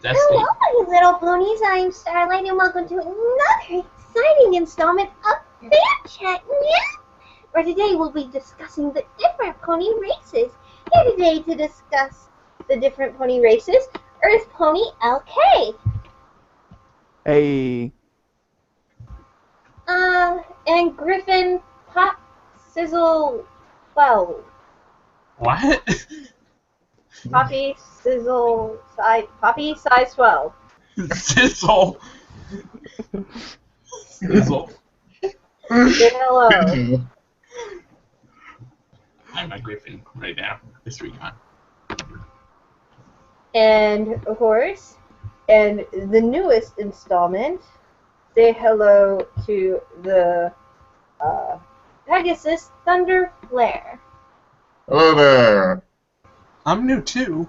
Hello, you little ponies. I'm Starlight, and welcome to another exciting installment of fanchat. Where today we'll be discussing the different pony races. Here today to discuss the different pony races, Earth Pony LK. Hey. And Griffin Pop Sizzle 12. What? Poppy Sizzle size Poppy size 12. Sizzle. Sizzle. Say hello. I'm a Griffin right now. This recon. And of course, and the newest installment, say hello to the Pegasus Thunder Flare. Hello there. I'm new too.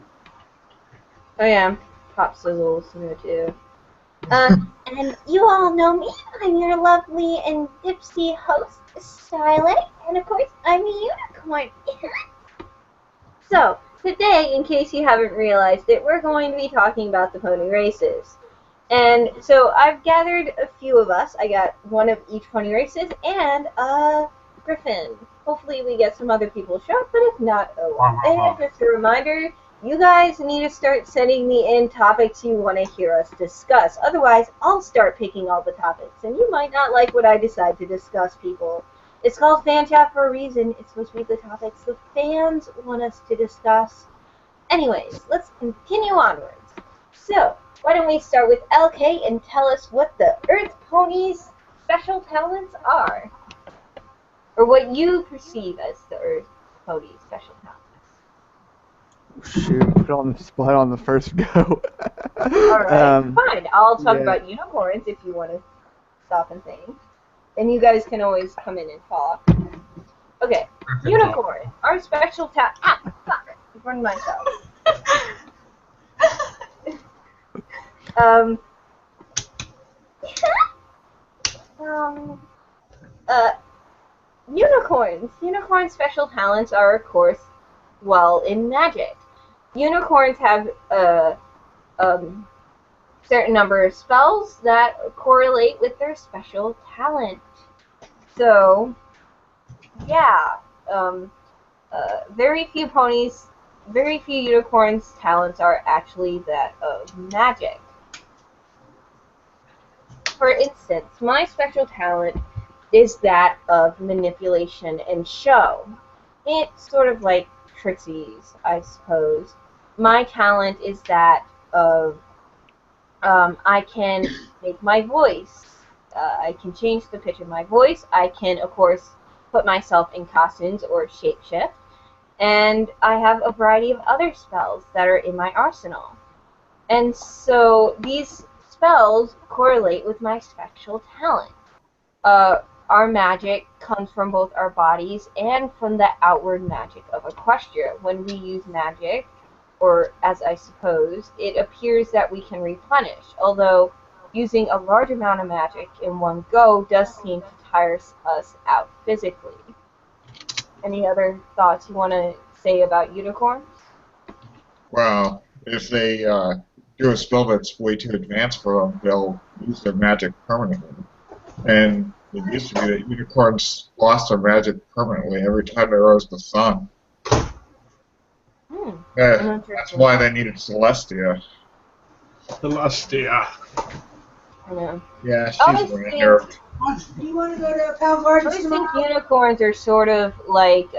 Oh yeah, Pop Sizzle's new too. And you all know me. I'm your lovely and dipsy host, Starlight, and of course, I'm a unicorn. So, today, in case you haven't realized it, we're going to be talking about the pony races. And so I've gathered a few of us. I got one of each pony races and a Griffin. Hopefully we get some other people to show up, but if not, oh well. And just a reminder, you guys need to start sending me in topics you want to hear us discuss. Otherwise, I'll start picking all the topics, and you might not like what I decide to discuss, people. It's called Fan Chat for a reason. It's supposed to be the topics the fans want us to discuss. Anyways, let's continue onwards. So, why don't we start with LK and tell us what the Earth Pony's special talents are? Or what you perceive as the Earth Pony's special talents. Shoot, put on the spot on the first go. Alright, fine. I'll talk about unicorns if you want to stop and think. And you guys can always come in and talk. Okay, unicorn. Our special talent. Ah, fuck. I burned myself. Unicorns. Unicorns' special talents are, of course, well, in magic. Unicorns have a certain number of spells that correlate with their special talent. So, yeah, very few unicorns' talents are actually that of magic. For instance, my special talent is that of manipulation and show. It's sort of like Trixie's, I suppose. My talent is that of I can make my voice. I can change the pitch of my voice. I can, of course, put myself in costumes or shapeshift. And I have a variety of other spells that are in my arsenal. And so these spells correlate with my special talent. Our magic comes from both our bodies and from the outward magic of Equestria. When we use magic, or as I suppose, it appears that we can replenish, although using a large amount of magic in one go does seem to tire us out physically. Any other thoughts you want to say about unicorns? Well, if they do a spell that's way too advanced for them, they'll lose their magic permanently. And it used to be that unicorns lost their magic permanently every time they rose the sun. That's why they needed Celestia. Celestia. I know. Yeah, she's right here. Do you want to go to Pal Gardens I tomorrow? think unicorns are sort of like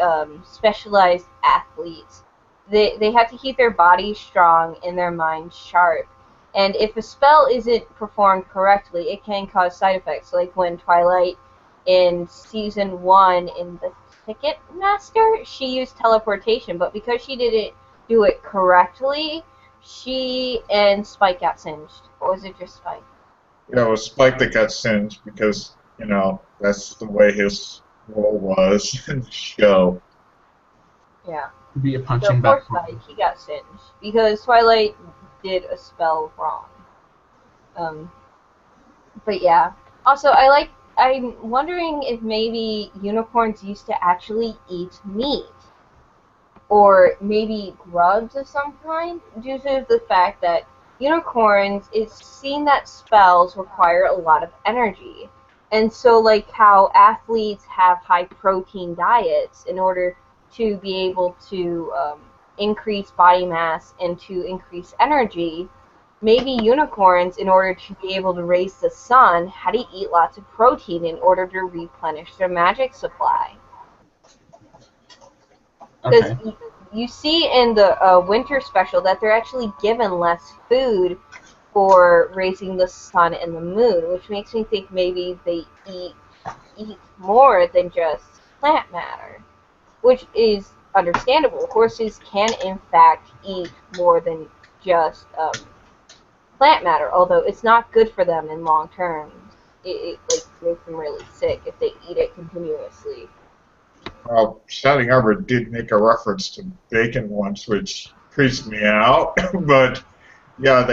specialized athletes. They have to keep their bodies strong and their minds sharp. And if a spell isn't performed correctly, it can cause side effects. Like when Twilight in Season 1 in the Ticket Master, she used teleportation, but because she didn't do it correctly, she and Spike got singed. Or was it just Spike? Yeah, it was Spike that got singed because, you know, that's the way his role was in the show. Yeah. Be a So punching poor bag. Spike, he got singed because Twilight did a spell wrong. But yeah. Also, I'm wondering if maybe unicorns used to actually eat meat. Or maybe grubs of some kind, due to the fact that unicorns, it's seen that spells require a lot of energy. And so, like how athletes have high protein diets in order to be able to increase body mass and to increase energy, maybe unicorns, in order to be able to raise the sun, had to eat lots of protein in order to replenish their magic supply. Because Okay. you see in the winter special that they're actually given less food for raising the sun and the moon, which makes me think maybe they eat more than just plant matter, which is understandable. Horses can, in fact, eat more than just plant matter, although it's not good for them in long term. It like makes them really sick if they eat it continuously. Well, Shouting Arbor did make a reference to bacon once, which creeps me out. But yeah,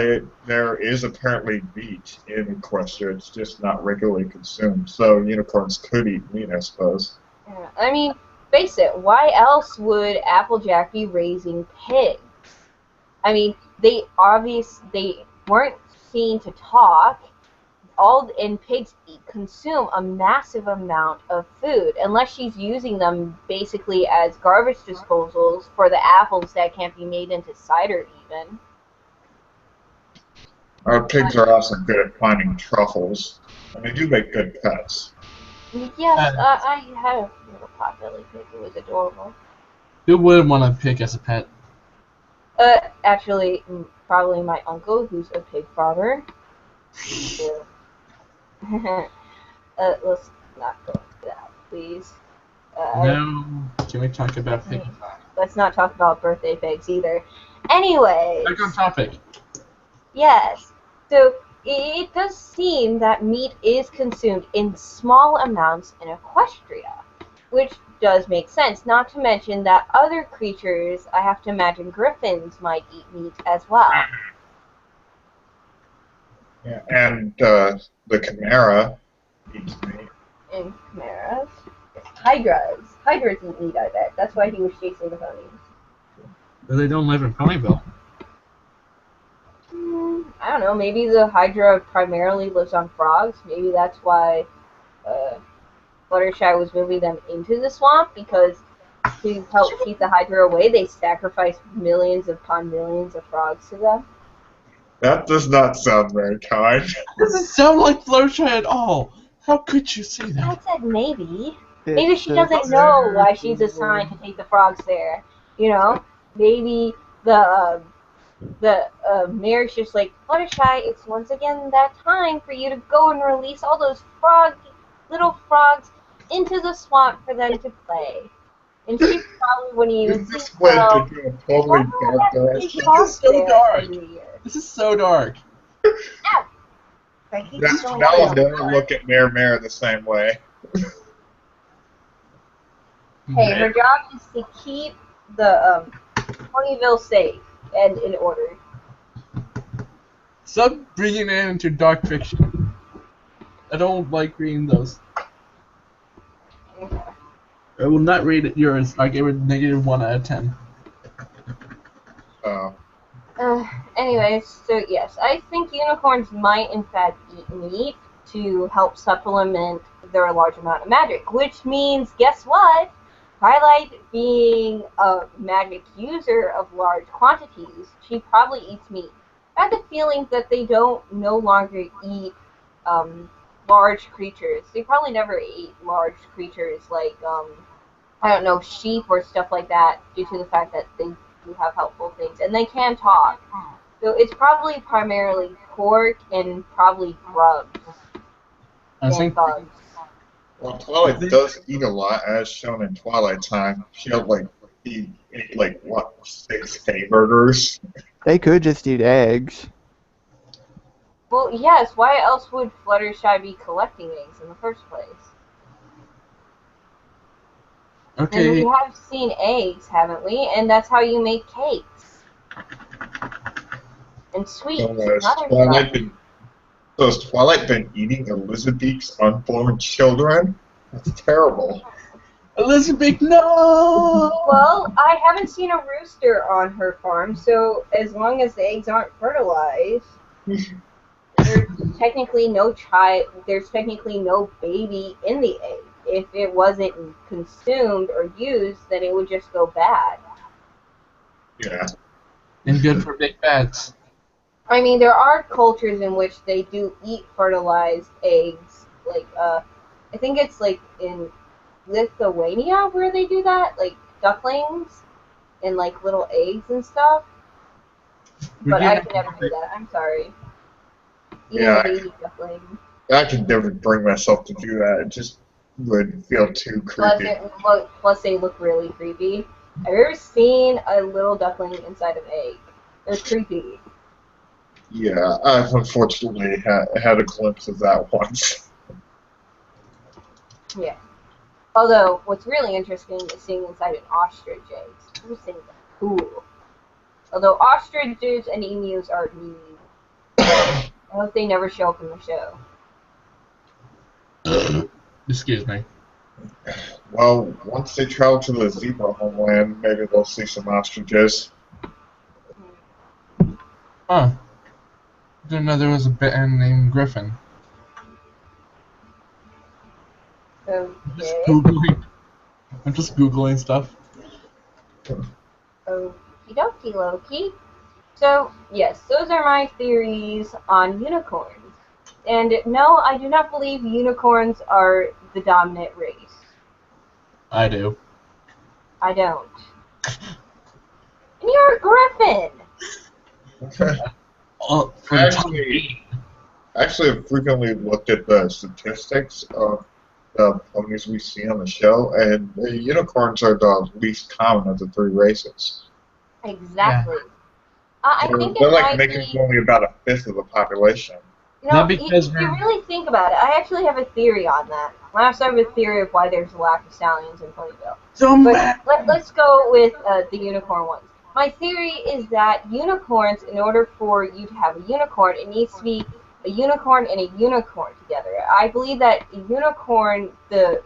there is apparently meat in Equestria. It's just not regularly consumed. So unicorns could eat meat, I suppose. Yeah, I mean, face it, why else would Applejack be raising pigs? I mean, they weren't seen to talk. And pigs consume a massive amount of food, unless she's using them basically as garbage disposals for the apples that can't be made into cider even. Our pigs are also good at finding truffles, and they do make good pets. Yes, I had a little potbelly pig. It was adorable. Who wouldn't want a pig as a pet? Actually, probably my uncle, who's a pig farmer. Let's not go into that, please. No. Can we talk about pig? Let's not talk about birthday pigs either. Anyways. Back on topic. Yes. So it does seem that meat is consumed in small amounts in Equestria, which does make sense. Not to mention that other creatures, I have to imagine griffins might eat meat as well. Yeah, and the chimera eats meat. And chimeras. Hydras. Hydras eat meat, I bet. That's why he was chasing the ponies. But they don't live in Ponyville. I don't know, maybe the Hydra primarily lives on frogs. Maybe that's why Fluttershy was moving them into the swamp, because to help keep the Hydra away, they sacrificed millions upon millions of frogs to them. That does not sound very kind. Doesn't sound like Fluttershy at all. How could you say I that? said maybe. Maybe she doesn't know why she's assigned to take the frogs there. You know? Maybe the mayor's just like, Fluttershy, it's once again that time for you to go and release all those little frogs into the swamp for them to play. And she probably wouldn't even This think, went well, into a totally dark direction. This is so dark. This is so dark. Frankie's Now going I'll on. never look at Mayor the same way. Hey, her job is to keep the Ponyville safe and in order. Stop bringing it into dark fiction. I don't like reading those. Okay. I will not read yours. I gave it -1 out of 10. Anyways, so yes, I think unicorns might in fact eat meat to help supplement their large amount of magic, which means, guess what? Twilight, being a magic user of large quantities, she probably eats meat. I have the feeling that they don't no longer eat large creatures. They probably never ate large creatures like, I don't know, sheep or stuff like that, due to the fact that they do have helpful things. And they can talk. So it's probably primarily pork and probably grubs and bugs. Well, Twilight does eat a lot, as shown in Twilight Time. She ate like what, 6 hamburgers? They could just eat eggs. Well, yes, why else would Fluttershy be collecting eggs in the first place? Okay. And we have seen eggs, haven't we? And that's how you make cakes. And sweets and other stuff. So has Twilight been eating Elizabeth's unborn children? That's terrible. Elizabeth, no! Well, I haven't seen a rooster on her farm, so as long as the eggs aren't fertilized, there's technically no baby in the egg. If it wasn't consumed or used, then it would just go bad. Yeah. And good for big bats. I mean, there are cultures in which they do eat fertilized eggs. Like, I think it's like in Lithuania where they do that, like ducklings and like little eggs and stuff. But I could never do that. I'm sorry. Eating Yeah, a baby duckling. I could never bring myself to do that. It just would feel too creepy. Plus they look really creepy. Have you ever seen a little duckling inside of an egg? They're creepy. Yeah, I've unfortunately had a glimpse of that once. Yeah. Although, what's really interesting is seeing inside an ostrich egg. Those things are cool. Although ostriches and emus are mean. I hope they never show up in the show. Excuse me. Well, once they travel to the zebra homeland, maybe they'll see some ostriches. Huh. I didn't know there was a band named Griffin. Okay. I'm just Googling stuff. Okie dokie Loki. So, yes, those are my theories on unicorns. And no, I do not believe unicorns are the dominant race. I do. I don't. And you're a griffin! For the time being. Actually, I've frequently looked at the statistics of the ponies we see on the show, and the unicorns are the least common of the three races. Exactly. I think They're it like might making be... only about a fifth of the population. You know, Not because you we're- really think about it. I actually have a theory on that. I also have a theory of why there's a lack of stallions in Ponyville. But let's go with the unicorn ones. My theory is that unicorns, in order for you to have a unicorn, it needs to be a unicorn and a unicorn together. I believe that a unicorn, the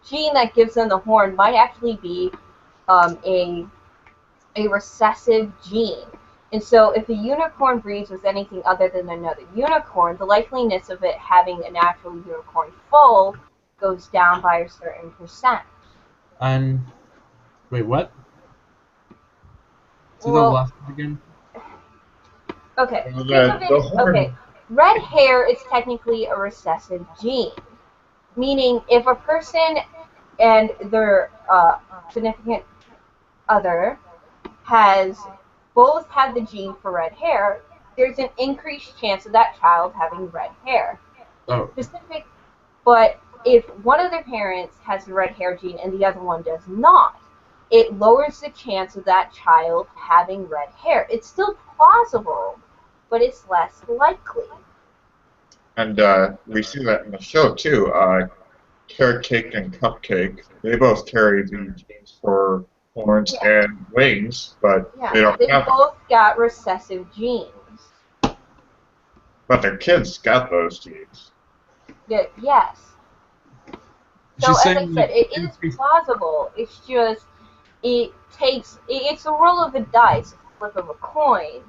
gene that gives them the horn, might actually be a recessive gene. And so if a unicorn breeds with anything other than another unicorn, the likeliness of it having a natural unicorn foal goes down by a certain percent. Wait, what? Say that Well, last one again? okay, Well, think of it, the horn- okay, red hair is technically a recessive gene. Meaning, if a person and their significant other has both had the gene for red hair, there's an increased chance of that child having red hair. Oh. But if one of their parents has the red hair gene and the other one does not, it lowers the chance of that child having red hair. It's still plausible, but it's less likely. And we see that in the show, too. Carrot Cake and Cupcake, they both carry the genes for horns and wings, but Yeah, they don't they have them. both got recessive genes. But their kids got those genes. Yes. So as I said, it is plausible. It's just it's a roll of the dice, a flip of a coin.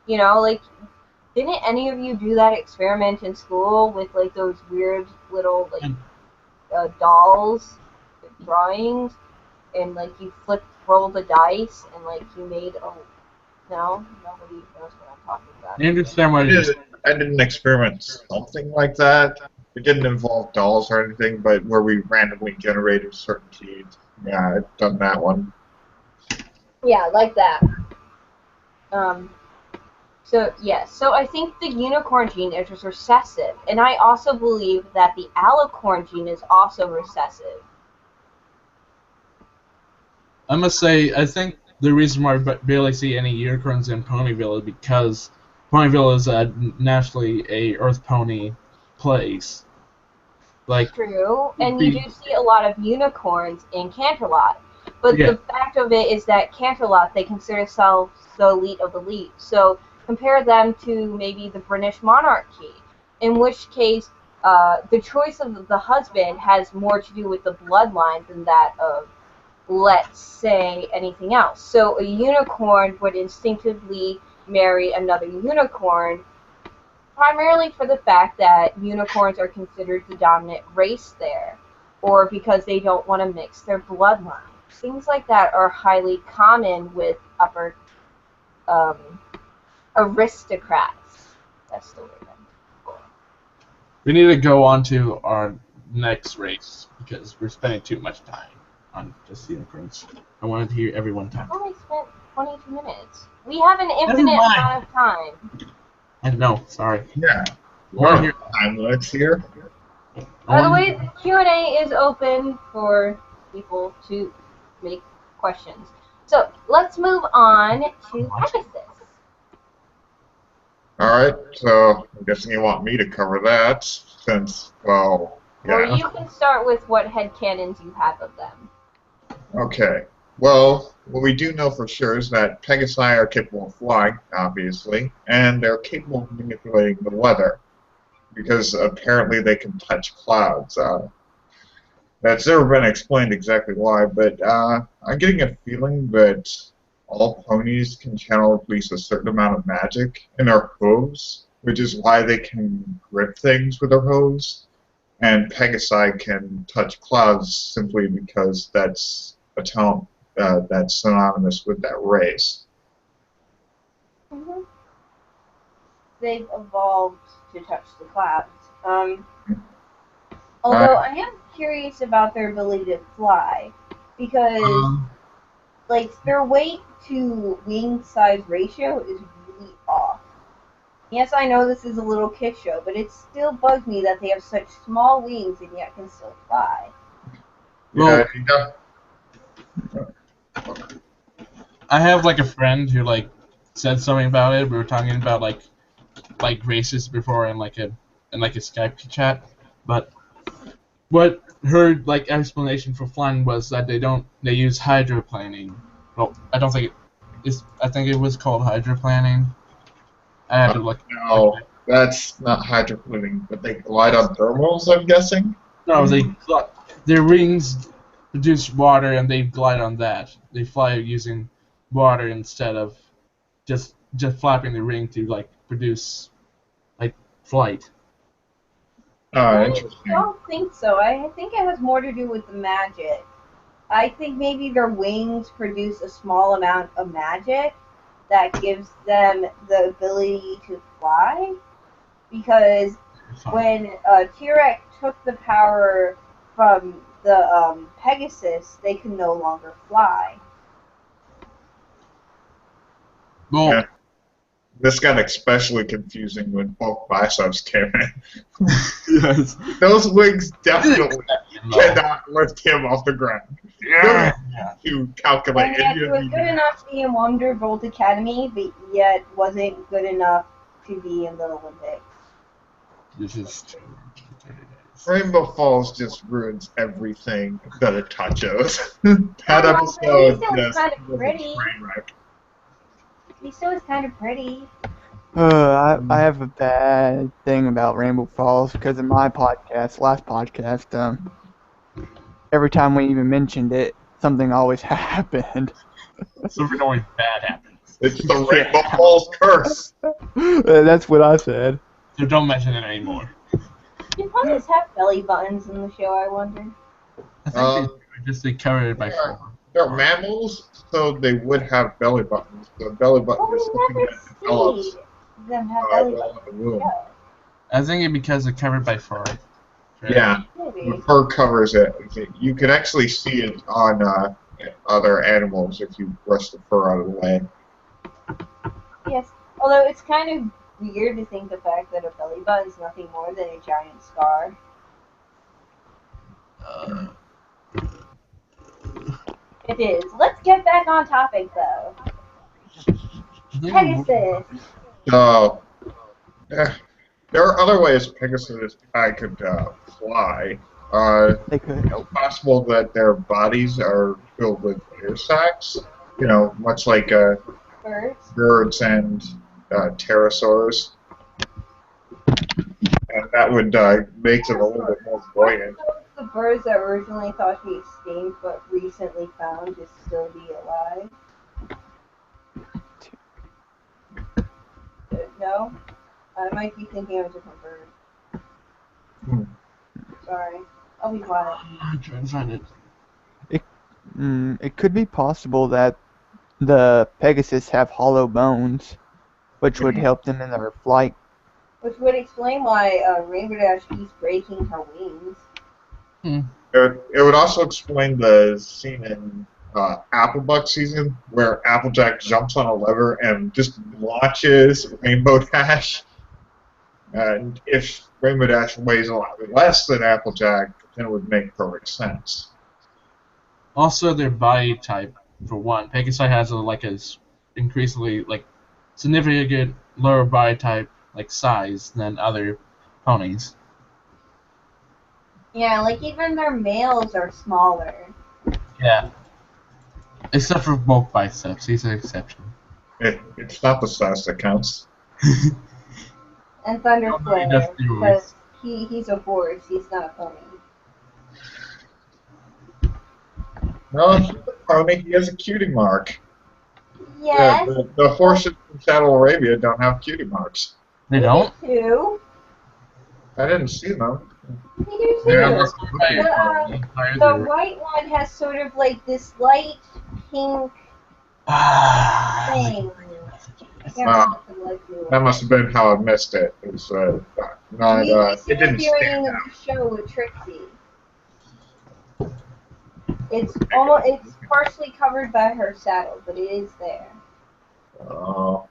You know, like didn't any of you do that experiment in school with like those weird little like dolls, with drawings, and like you roll the dice and like you made a nobody knows what I'm talking about. I understand what it is. I did an experiment, something like that. It didn't involve dolls or anything, but where we randomly generated certain genes. Yeah, I've done that one. Yeah, like that. So I think the unicorn gene is recessive, and I also believe that the alicorn gene is also recessive. I must say, I think the reason why we barely see any unicorns in Ponyville is because Ponyville is naturally a Earth Pony place. Like True, and you do see a lot of unicorns in Canterlot. But the fact of it is that Canterlot, they consider themselves the elite of the elite. So compare them to maybe the British monarchy, in which case the choice of the husband has more to do with the bloodline than that of, let's say, anything else. So a unicorn would instinctively marry another unicorn, primarily for the fact that unicorns are considered the dominant race there, or because they don't want to mix their bloodline. Things like that are highly common with upper aristocrats. That's the word. We need to go on to our next race because we're spending too much time on just unicorns. I wanted to hear everyone talk. We only spent 22 minutes. We have an infinite Never mind. amount of time. I know, sorry. Yeah. One here. Time limits here. By the way, the Q&A is open for people to make questions. So let's move on to Pegasus. Alright, so I'm guessing you want me to cover that, since, well, Or yeah. you can start with what headcanons you have of them. Okay. Well, what we do know for sure is that Pegasi are capable of flying, obviously, and they're capable of manipulating the weather, because apparently they can touch clouds. That's never been explained exactly why, but I'm getting a feeling that all ponies can channel at least a certain amount of magic in their hooves, which is why they can grip things with their hooves, and Pegasi can touch clouds simply because that's a talent that's synonymous with that race. Mm-hmm. They've evolved to touch the clouds. Although I am curious about their ability to fly, because like their weight to wing size ratio is really off. Yes, I know this is a little kid show, but it still bugs me that they have such small wings and yet can still fly. Well, Yeah. I have like a friend who like said something about it. We were talking about like races before in like a Skype chat, but what her like explanation for flying was that they use hydroplaning. Well, I don't think I think it was called hydroplaning. I had to look. No, that's not hydroplaning, but they glide on thermals, I'm guessing? No, their wings produce water and they glide on that. They fly using water instead of just flapping the ring to like produce like flight. I Interesting. don't think so. I think it has more to do with the magic. I think maybe their wings produce a small amount of magic that gives them the ability to fly. Because when T-Rex took the power from the Pegasus, they could no longer fly. Well, Yeah. This got especially confusing when both biceps came in. yes. Those wings definitely cannot lift him off the ground. Yeah. To calculate And yet any it of was these. good enough to be in Wonderbolt Academy, but yet wasn't good enough to be in the Olympics. This is Rainbow Falls just ruins everything that it touches. That At episode least it was just kind of was a pretty. train wreck. He still was kind of pretty. I have a bad thing about Rainbow Falls because in my last podcast, every time we even mentioned it, something always happened. something always bad happens. It's the Rainbow Falls curse. That's what I said. So don't mention it anymore. Did ponies have belly buttons in the show, I wonder? I think they covered it by fur. They're mammals, so they would have belly buttons. The belly button Well, is we something never that develops see them have belly while buttons. in the womb. Yeah, I think it because they're covered by fur. Yeah, maybe. the fur covers it. You can actually see it on other animals if you brush the fur out of the way. Yes. Although it's kind of weird to think the fact that a belly button is nothing more than a giant scar. It is. Let's get back on topic, though. Pegasus. So, there are other ways Pegasus could fly. They could. It's possible that their bodies are filled with air sacs, much like Birds. birds and pterosaurs. And that would make them a little bit more buoyant. The birds that originally thought to be extinct but recently found to still be alive. No? I might be thinking of a different bird. Sorry. I'll be quiet. I'm trying to find it. It could be possible that the Pegasus have hollow bones, which would help them in their flight. Which would explain why Rainbow Dash keeps breaking her wings. It would also explain the scene in Applebuck season where Applejack jumps on a lever and just launches Rainbow Dash. And if Rainbow Dash weighs a lot less than Applejack, then it would make perfect sense. Also, their body type, for one. Pegasi has increasingly significant lower body type size than other ponies. Yeah, like even their males are smaller. Yeah. Except for bulk biceps, he's an exception. It's not the size that counts. And Thunderflare, He because he's a horse, he's not a pony. No, he's a pony. He has a cutie mark. Yes. Yeah, the horses from Saddle Arabia don't have cutie marks. They don't? Too. I didn't see them. They do too. Yeah, The white one has sort of like this light pink thing. That must have been how I missed it. It was not. It didn't stand out. The show with Trixie. It's partially covered by her saddle, but it is there. Oh.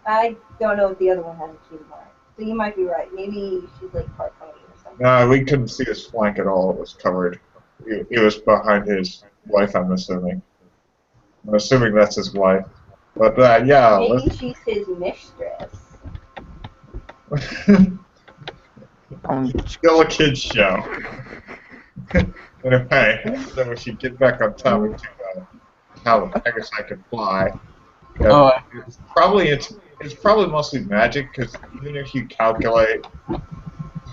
I don't know if the other one has a cutie mark. So you might be right. Maybe she's like part pony or something. No, we couldn't see his flank at all. It was covered. It was behind his wife, I'm assuming. I'm assuming that's his wife. But, yeah. Maybe she's his mistress. Still a kid's show. Anyway, so we should get back on topic to how the Pegasi can fly. It's probably mostly magic, because even if you calculate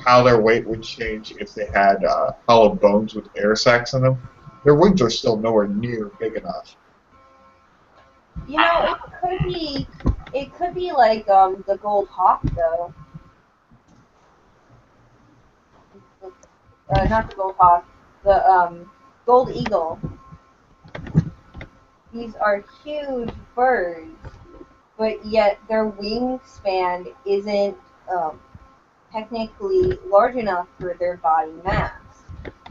how their weight would change if they had hollow bones with air sacs in them, their wings are still nowhere near big enough. You know, it could be like the gold hawk though. Not the gold hawk, the gold eagle. These are huge birds, but yet their wingspan isn't technically large enough for their body mass.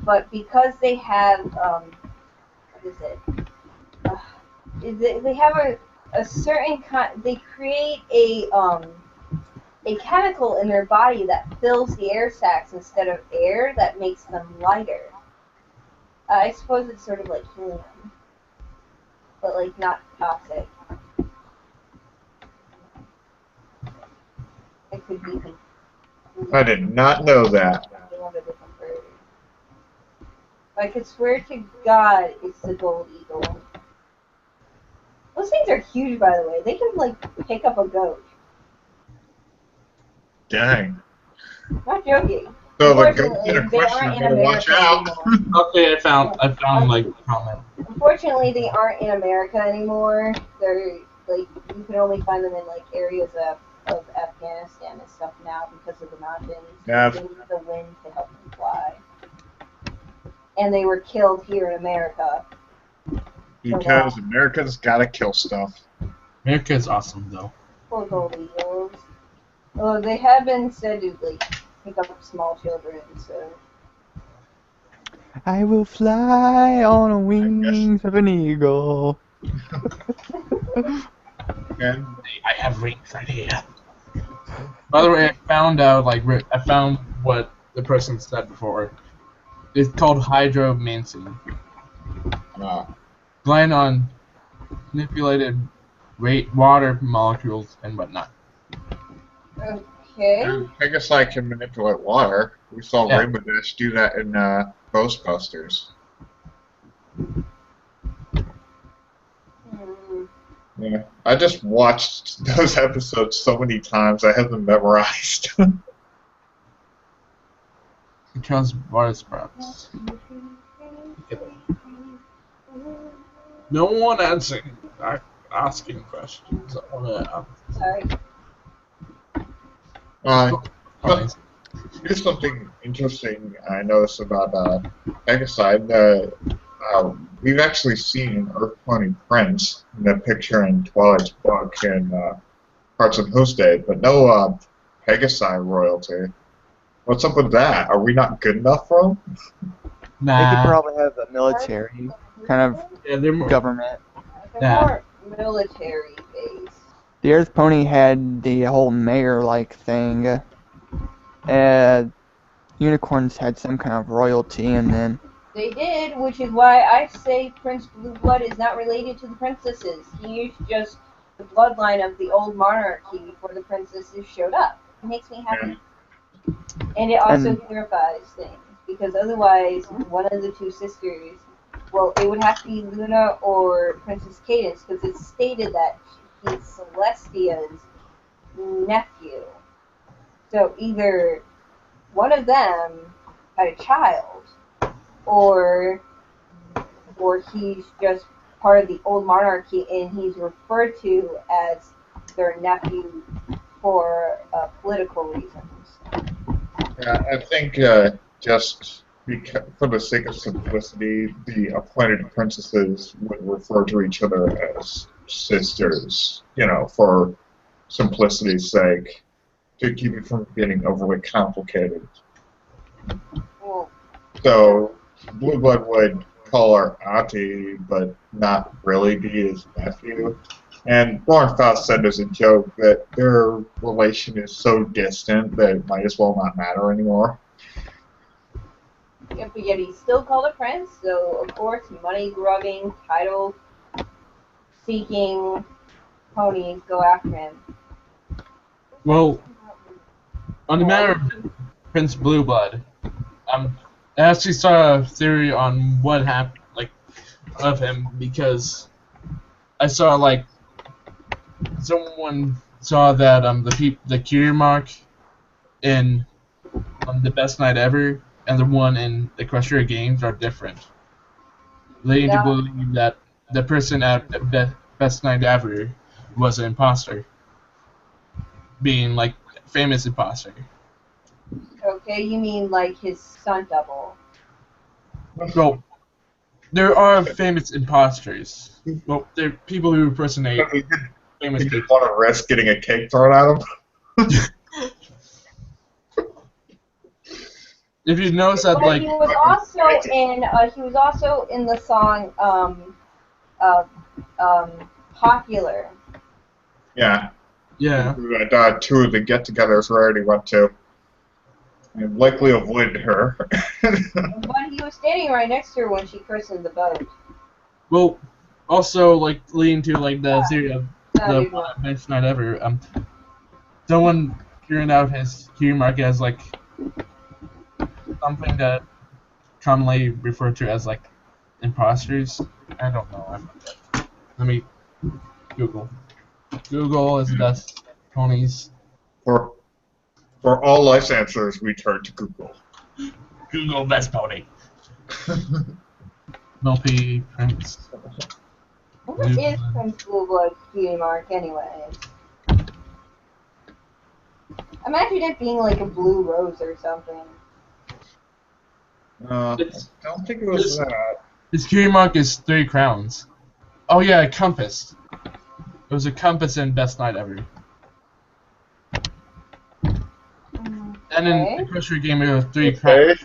But because they have what is it? They have a certain kind. They create a chemical in their body that fills the air sacs instead of air that makes them lighter. I suppose it's sort of like helium, but like not toxic. It could be. I did not know that. I could swear to God it's the gold eagle. Those things are huge, by the way. They can, like, pick up a goat. Dang. Not joking. So the goats in a question better watch out. Okay, I found comment. Unfortunately, they aren't in America anymore. They're, like, you can only find them in, like, areas of Afghanistan and stuff now because of the mountains. Yeah. They need the wind to help them fly. And they were killed here in America. Because Americans gotta kill stuff. America is awesome, though. Poor gold eagles. Well, they have been said to, like, pick up small children, so... I will fly on the wings of an eagle. And I have rings right here. By the way, I found what the person said before. It's called hydromancy. Relying on manipulated water molecules and whatnot. Okay. And Pegasi can manipulate water. We saw Rainbow Dash do that in Ghostbusters. Yeah, I just watched those episodes so many times. I have them memorized. Because water sprouts. No one asking questions. I want to. Sorry. Uh, Here's something interesting I noticed about Pegasi. We've actually seen an Earth Pony prince in the picture in Twilight's book and Hearts of Day, but no Pegasi royalty. What's up with that? Are we not good enough for them? They could Nah. probably have a military kind of Yeah, they're more. government. They're more military based. The Earth Pony had the whole mayor-like thing. Unicorns had some kind of royalty, and then They did, which is why I say Prince Blueblood is not related to the princesses. He's just the bloodline of the old monarchy before the princesses showed up. It makes me happy. And it also clarifies things, because otherwise, one of the two sisters, well, it would have to be Luna or Princess Cadence, because it's stated that he's Celestia's nephew. So either one of them had a child, or he's just part of the old monarchy and he's referred to as their nephew for political reasons. Yeah, I think just because, for the sake of simplicity, the appointed princesses would refer to each other as sisters, for simplicity's sake, to keep it from getting overly complicated. Well, So, Blue Blood would call her auntie, but not really be his nephew. And Lauren Faust said as a joke that their relation is so distant that it might as well not matter anymore. yeah, but yet he's still called a prince, so of course money-grubbing, title-seeking ponies go after him. Well, on the matter of Prince Blueblood, I actually saw a theory on what happened, of him, because I saw someone saw that the cure mark in the Best Night Ever and the one in the Crusher Games are different, leading to believe that the person at the Best Night Ever was an imposter, being famous imposter. Okay, you mean like his stunt double. Well, there are famous imposters. Well, they're people who impersonate famous He people. didn't want to risk getting a cake thrown at him. If you notice that, But he was also in the song Popular. Yeah. yeah, Two of the get-togethers we already went to. And likely avoided her. But he was standing right next to her when she christened the boat. well, also leading to the theory of the Best Night Ever. Someone figuring out his cue mark as something that commonly referred to as imposters. I don't know. Let me Google. Google is the best ponies. For all life's answers, we turn to Google. Google best pony. Milky Prince. What is Prince Blueblood's cutie mark, anyways? Imagine it being like a blue rose or something. I don't think it was that. His cutie mark is 3 crowns. Oh yeah, a compass. It was a compass in Best Night Ever. And in the Crusher game, it was 3 crowns.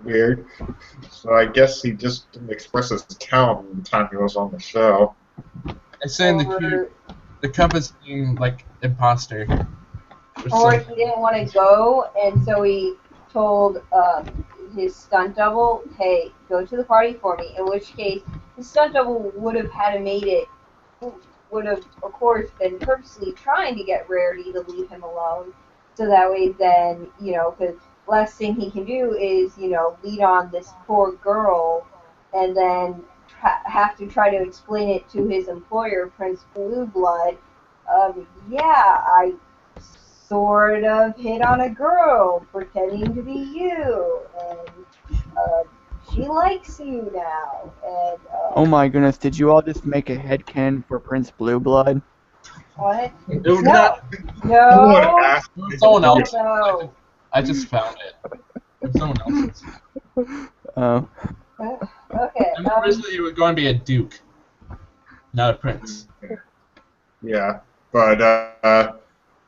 Weird. So I guess he just didn't express his talent the time he was on the show. I say in the compass being imposter. Or he didn't want to go, and so he told his stunt double, hey, go to the party for me. In which case, his stunt double would have would have, of course, been purposely trying to get Rarity to leave him alone. So that way then, because last thing he can do is, lead on this poor girl and then have to try to explain it to his employer, Prince Blueblood. Yeah, I sort of hit on a girl pretending to be you, and she likes you now, and Oh my goodness, did you all just make a headcanon for Prince Blue Blood? what? It was No, not Someone no, asked me to someone do else. it. no. I just found it. It's someone else's. Oh. Okay. I mean, originally it was going to be a duke, not a prince. Yeah, but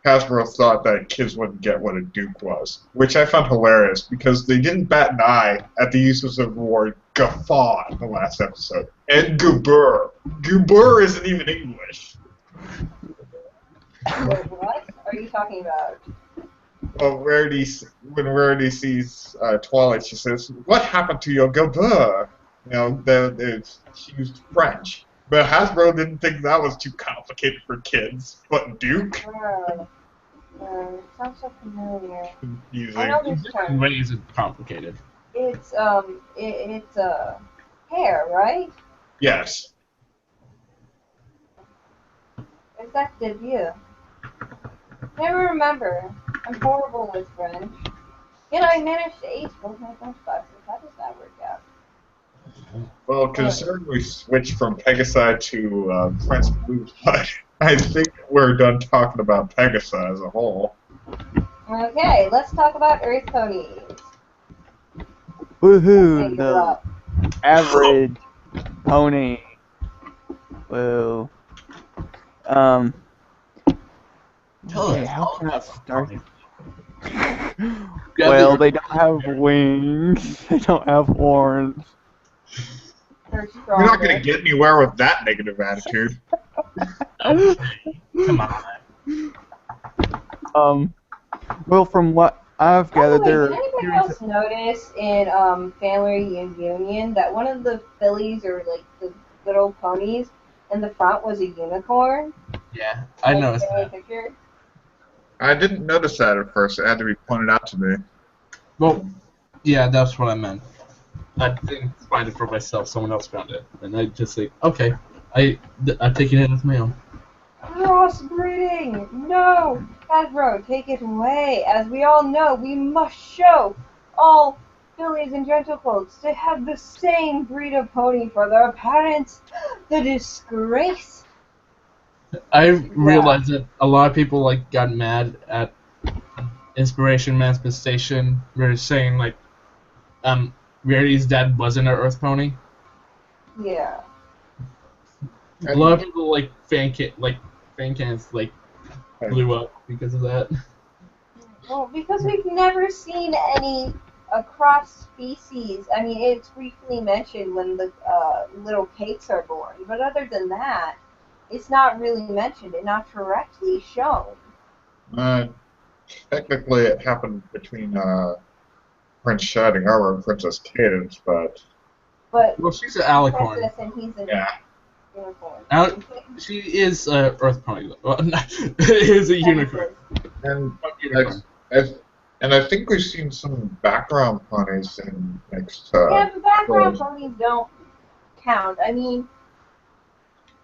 Hasbro thought that kids wouldn't get what a duke was, which I found hilarious because they didn't bat an eye at the uses of the word guffaw in the last episode. And goober. Goober isn't even English. Wait, what are you talking about? Well, when Rarity sees Twilight, she says, "What happened to your goober?" You know, she used French. But Hasbro didn't think that was too complicated for kids. But Duke? Sounds so familiar. Confusing. I know In this different term. ways, it's complicated. It's hair, right? Yes. Effective, you. Never remember. I'm horrible with French. Yet I managed to ace both my French classes. How does that work out? Well, considering we switched from Pegasi to Prince Blue Blood, I think we're done talking about Pegasi as a whole. Okay, let's talk about Earth Ponies. Woohoo! Okay, you're The up. average pony. Whoa. Okay, how can I start? Well, they don't have wings. They don't have horns. They're You're not going to stronger. get anywhere with that negative attitude. Come on. Well, from what I've By the gathered, way, there did are anybody series else notice in Family Reunion that one of the fillies or like the good old ponies in the front was a unicorn? Yeah, I Like, noticed family that. picture? I didn't notice that at first. It had to be pointed out to me. Well, yeah, that's what I meant. I didn't find it for myself. Someone else found it, and I just say, okay, I'm taking it as my own. Crossbreeding! No! Hasbro, take it away! As we all know, we must show all fillies and gentlefolks to have the same breed of pony for their parents. The disgrace! I realized that a lot of people like got mad at Inspiration Manifestation. Were saying like, Rarity's dad wasn't an Earth Pony. Yeah. A lot of people like fan cans like blew up because of that. Well, because we've never seen any cross species. I mean, it's briefly mentioned when the little cakes are born, but other than that, it's not really mentioned and not directly shown. Technically, it happened between Prince Shining Armor and Princess Cadence, but But Well, she's an alicorn. princess and he's a yeah. unicorn. She is a Earth Pony. Though. Well, is a unicorn. And Unicorn. I think we've seen some background ponies in next. Yeah, the background shows. ponies don't count. I mean,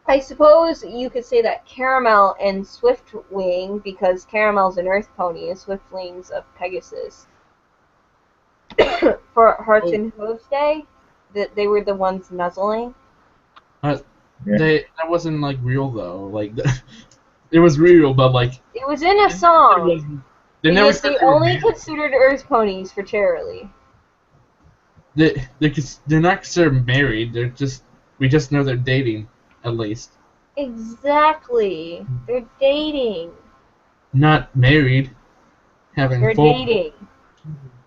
I suppose you could say that Caramel and Swiftwing, because Caramel's an Earth pony and Swiftwing's a Pegasus. For Hearts and Hooves Day, they were the ones nuzzling. Yeah. That wasn't like real though. Like it was real, but like It was in a song. they never Because said they they were only married. considered Earth ponies for Charlie. They're not considered married. We just know they're dating at least. Exactly. They're dating. Not married. Having They're full. dating.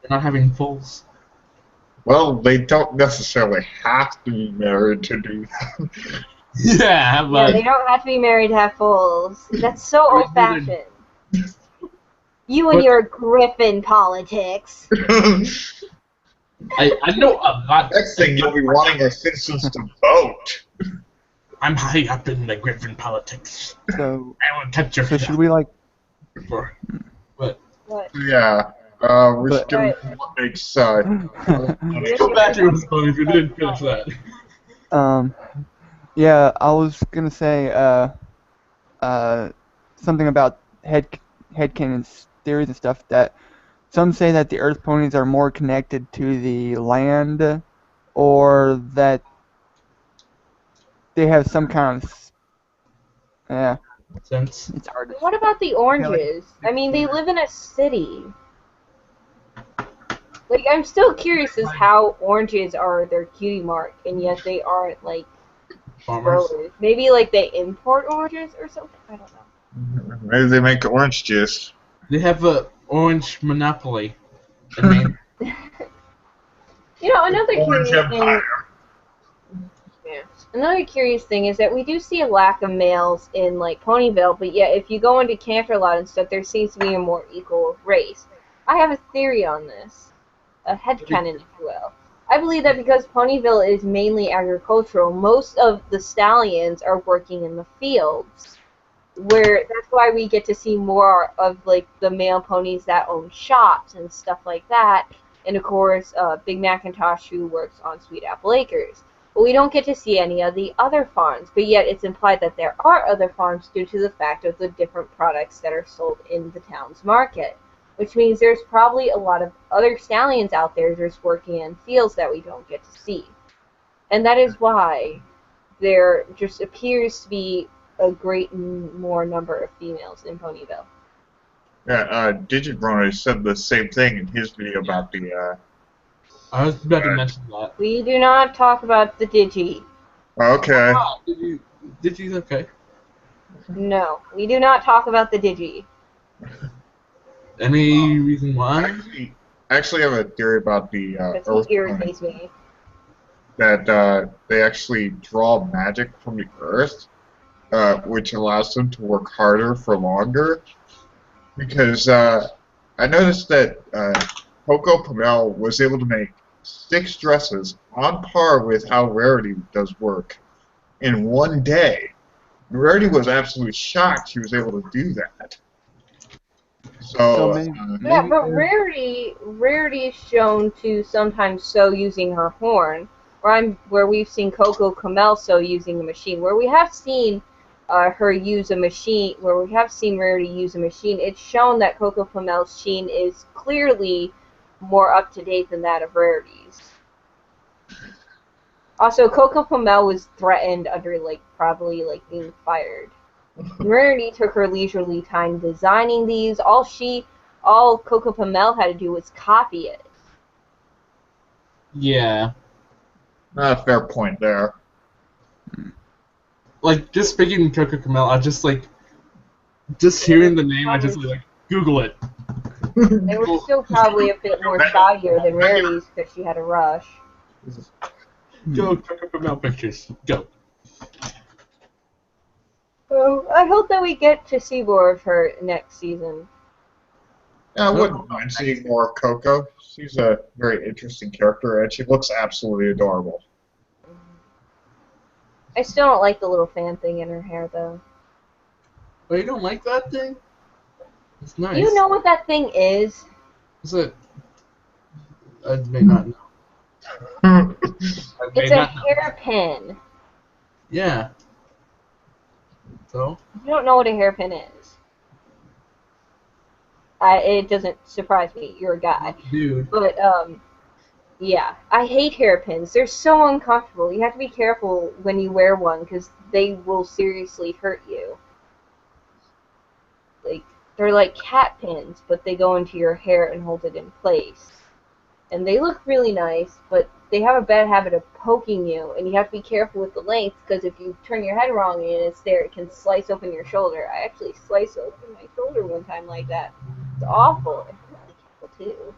They're not having fulls. Well, they don't necessarily have to be married to do that. Yeah, Yeah, but they don't have to be married to have fulls. That's so They're- old-fashioned. You and But- your Griffin politics. I know a lot. Next thing, you'll be wanting our citizens to vote. I'm high up in the Griffin politics. So, I will catch your so should we like? for. But What? Yeah. We should give them what makes go back to your response. We didn't finish that. Yeah, I was gonna say something about headcanon theories and stuff that some say that the Earth ponies are more connected to the land, or that they have some kind of yeah. Since It's hard to What about the like oranges? I mean, they live in a city. Like, I'm still curious as how oranges are their cutie mark, and yet they aren't, like, farmers. growers. Maybe, like, they import oranges or something? I don't know. Maybe they make orange juice. They have a orange monopoly. I mean, You know, another Orange curious thing... Empire. Yeah. Another curious thing is that we do see a lack of males in, like, Ponyville, but yet if you go into Canterlot and stuff, there seems to be a more equal race. I have a theory on this. A headcanon, if you will. I believe that because Ponyville is mainly agricultural, most of the stallions are working in the fields. Where that's why we get to see more of like the male ponies that own shops and stuff like that. And of course, Big Macintosh who works on Sweet Apple Acres. But we don't get to see any of the other farms. But yet it's implied that there are other farms due to the fact of the different products that are sold in the town's market. Which means there's probably a lot of other stallions out there just working in fields that we don't get to see. And that is why there just appears to be a great more number of females in Ponyville. Yeah, Digibroner said the same thing in his video about the. I was about to mention that. We do not talk about the Digi. Okay. Did you okay? No, we do not talk about the Digi. Any reason why? I actually have a theory about the Because Earth he pony, irritates me. that they actually draw magic from the Earth, which allows them to work harder for longer. Because I noticed that Coco Pamel was able to make 6 dresses on par with how Rarity does work in one day. And Rarity was absolutely shocked she was able to do that. So, Yeah, but Rarity is shown to sometimes sew using her horn, where we've seen Coco Camel sew using a machine. Where we have seen her use a machine, where we have seen Rarity use a machine, it's shown that Coco Camel's sheen is clearly more up to date than that of Rarity's. Also, Coco Camel was threatened under probably being fired. Rarity took her leisurely time designing these. All Coco Pamel had to do was copy it. Yeah. not a fair point there. Like, just speaking of Coco Camel, I just just hearing the name, I just Google it. They were still probably a bit more shaggier than Rarity's because she had a rush. Go, Coco Camel pictures. Go. So I hope that we get to see more of her next season. Yeah, I wouldn't mind seeing more of Coco. She's a very interesting character, and she looks absolutely adorable. I still don't like the little fan thing in her hair, though. Oh, you don't like that thing? It's nice. Do you know what that thing is? Is it? I may not know. It's a hairpin. Yeah. So? You don't know what a hairpin is. It doesn't surprise me. You're a guy. Dude. But, yeah. I hate hairpins. They're so uncomfortable. You have to be careful when you wear one because they will seriously hurt you. They're like cat pins, but they go into your hair and hold it in place. And they look really nice, but they have a bad habit of poking you, and you have to be careful with the length, because if you turn your head wrong and it's there, it can slice open your shoulder. I actually sliced open my shoulder one time like that. It's awful. It's really painful,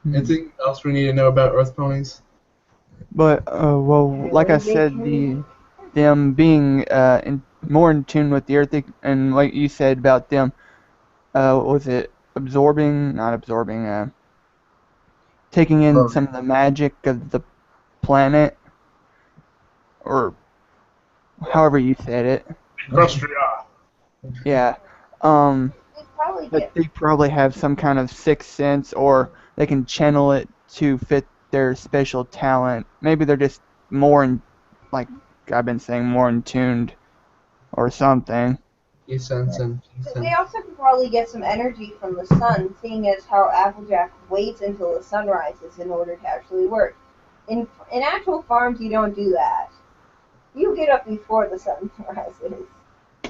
too. Anything else we need to know about Earth ponies? But well, like I said, them being more in tune with the earth, and like you said about them, what was it? Not absorbing, taking in some of the magic of the planet, or however you said it. Industria. Yeah. But they probably have some kind of sixth sense, or they can channel it to fit their special talent. Maybe they're just more like I've been saying, more in tuned or something. They also could probably get some energy from the sun, seeing as how Applejack waits until the sun rises in order to actually work. In actual farms, you don't do that. You get up before the sun rises.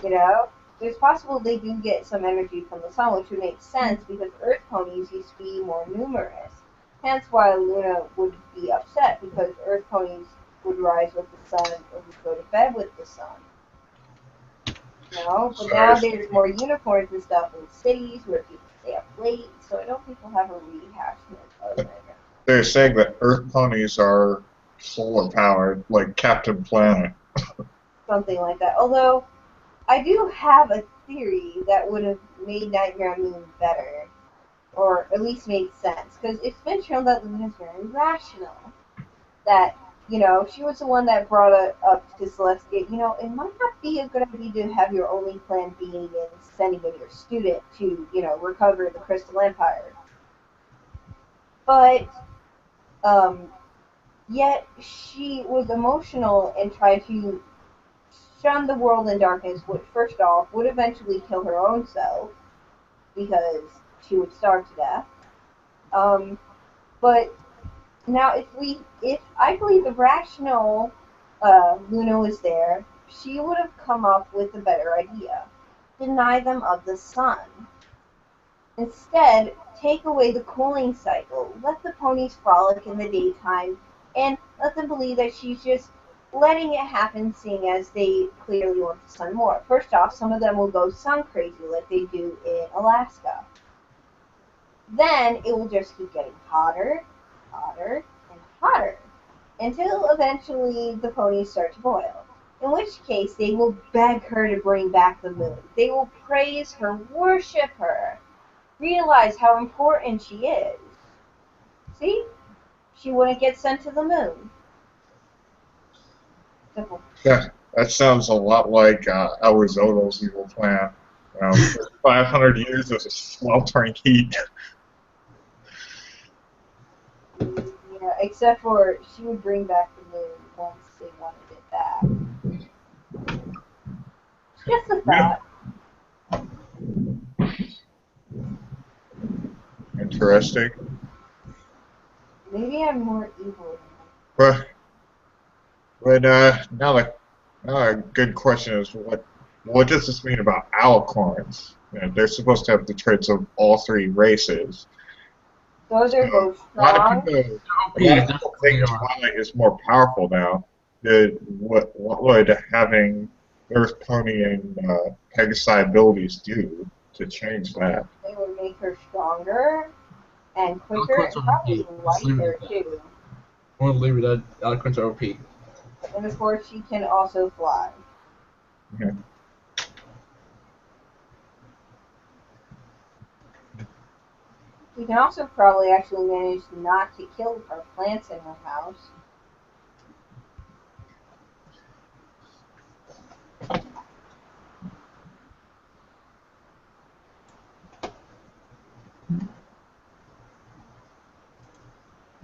You know, there's possible they do get some energy from the sun, which would make sense because Earth ponies used to be more numerous. Hence why Luna would be upset because Earth ponies would rise with the sun and would go to bed with the sun. No, but now there's more unicorns and stuff in cities where people stay up late, so I don't think we'll have a rehashment of it. They're saying that Earth ponies are solar powered, like Captain Planet. Something like that. Although, I do have a theory that would have made Nightmare Moon better. Or at least made sense. Because it's been shown that Luna's very rational. That, you know, she was the one that brought it up to Celestia. You know, it might not be a good idea to have your only plan being in sending in your student to, you know, recover the Crystal Empire. But, yet she was emotional and tried to shun the world in darkness, which first off would eventually kill her own self because she would starve to death. But now, if I believe the rational Luna was there, she would have come up with a better idea. Deny them of the sun. Instead, take away the cooling cycle. Let the ponies frolic in the daytime, and let them believe that she's just letting it happen, seeing as they clearly want the sun more. First off, some of them will go sun crazy like they do in Alaska. Then it will just keep getting hotter, hotter, and hotter, until eventually the ponies start to boil. In which case, they will beg her to bring back the moon. They will praise her, worship her, realize how important she is. See? She wouldn't get sent to the moon. Simple. Yeah, that sounds a lot like Arizona's evil plan. 500 years of sweltering heat. Yeah, except for she would bring back the moon once they wanted it back. Just a thought. Interesting. Maybe I'm more evil than But now a good question is what does this mean about alicorns? You know, they're supposed to have the traits of all three races. those are both A lot of strong. people think Twilight is more powerful now. What would having Earth Pony and Pegasi abilities do to change that? They would make her stronger and quicker and probably lighter too. I want to leave it at Eloquence OP. And of course she can also fly. Yeah. We can also probably actually manage not to kill our plants in her house.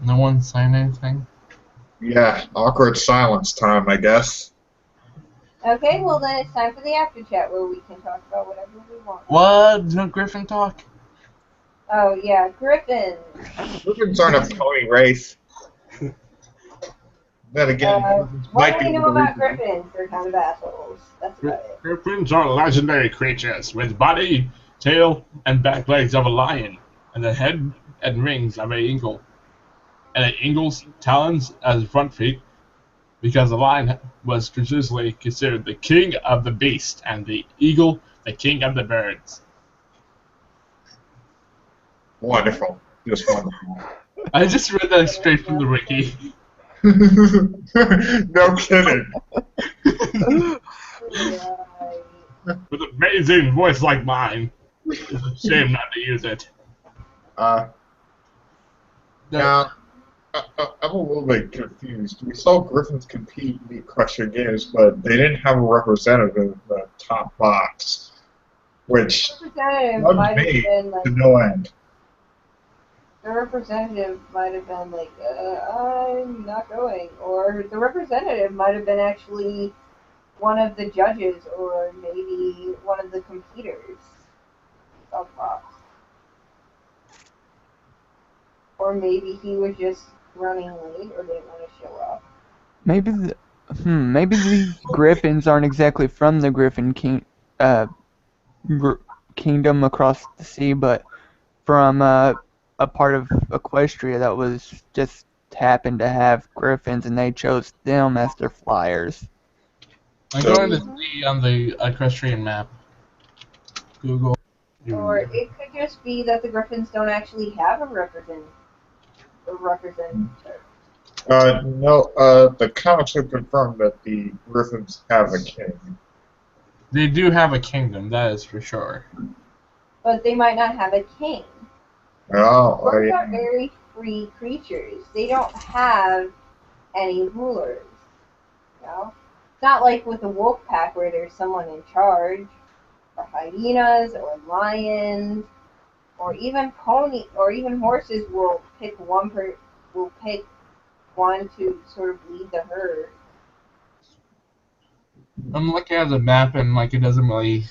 No one saying anything? Yeah, awkward silence time, I guess. Okay, well then it's time for the after chat where we can talk about whatever we want. What? No Griffin talk? Oh yeah, Griffin. Griffins aren't a pony race. Then again, What do we know about Griffins? They're kind of assholes. That's about it. Griffins are legendary creatures with body, tail, and back legs of a lion, and the head and wings of an eagle. And an eagle's talons as front feet, because the lion was traditionally considered the king of the beast, and the eagle the king of the birds. Wonderful. Just wonderful. I just read that straight from the wiki. No kidding. Right. With an amazing voice like mine, it's a shame not to use it. Now, I'm a little bit confused. We saw Griffins compete in the Crusher Games, but they didn't have a representative in the top box, which Representative bugs might have me been like to no end. the representative might have been like, I'm not going, or the representative might have been actually one of the judges, or maybe one of the Or maybe he was just running late or didn't want to show up. Maybe these griffins aren't exactly from the kingdom across the sea, but from a part of Equestria that was just happened to have griffins, and they chose them as their flyers. I'm So- going to see on the equestrian map. Google. Or it could just be that the Griffins don't actually have a representative. No, the comics have confirmed that the Griffins have a king. They do have a kingdom, that is for sure. But they might not have a king. Oh, Birds are very free creatures. They don't have any rulers. You know? It's not like with a wolf pack where there's someone in charge. Or hyenas, or lions, or even horses will pick one to sort of lead the herd. I'm looking at the map and like it doesn't really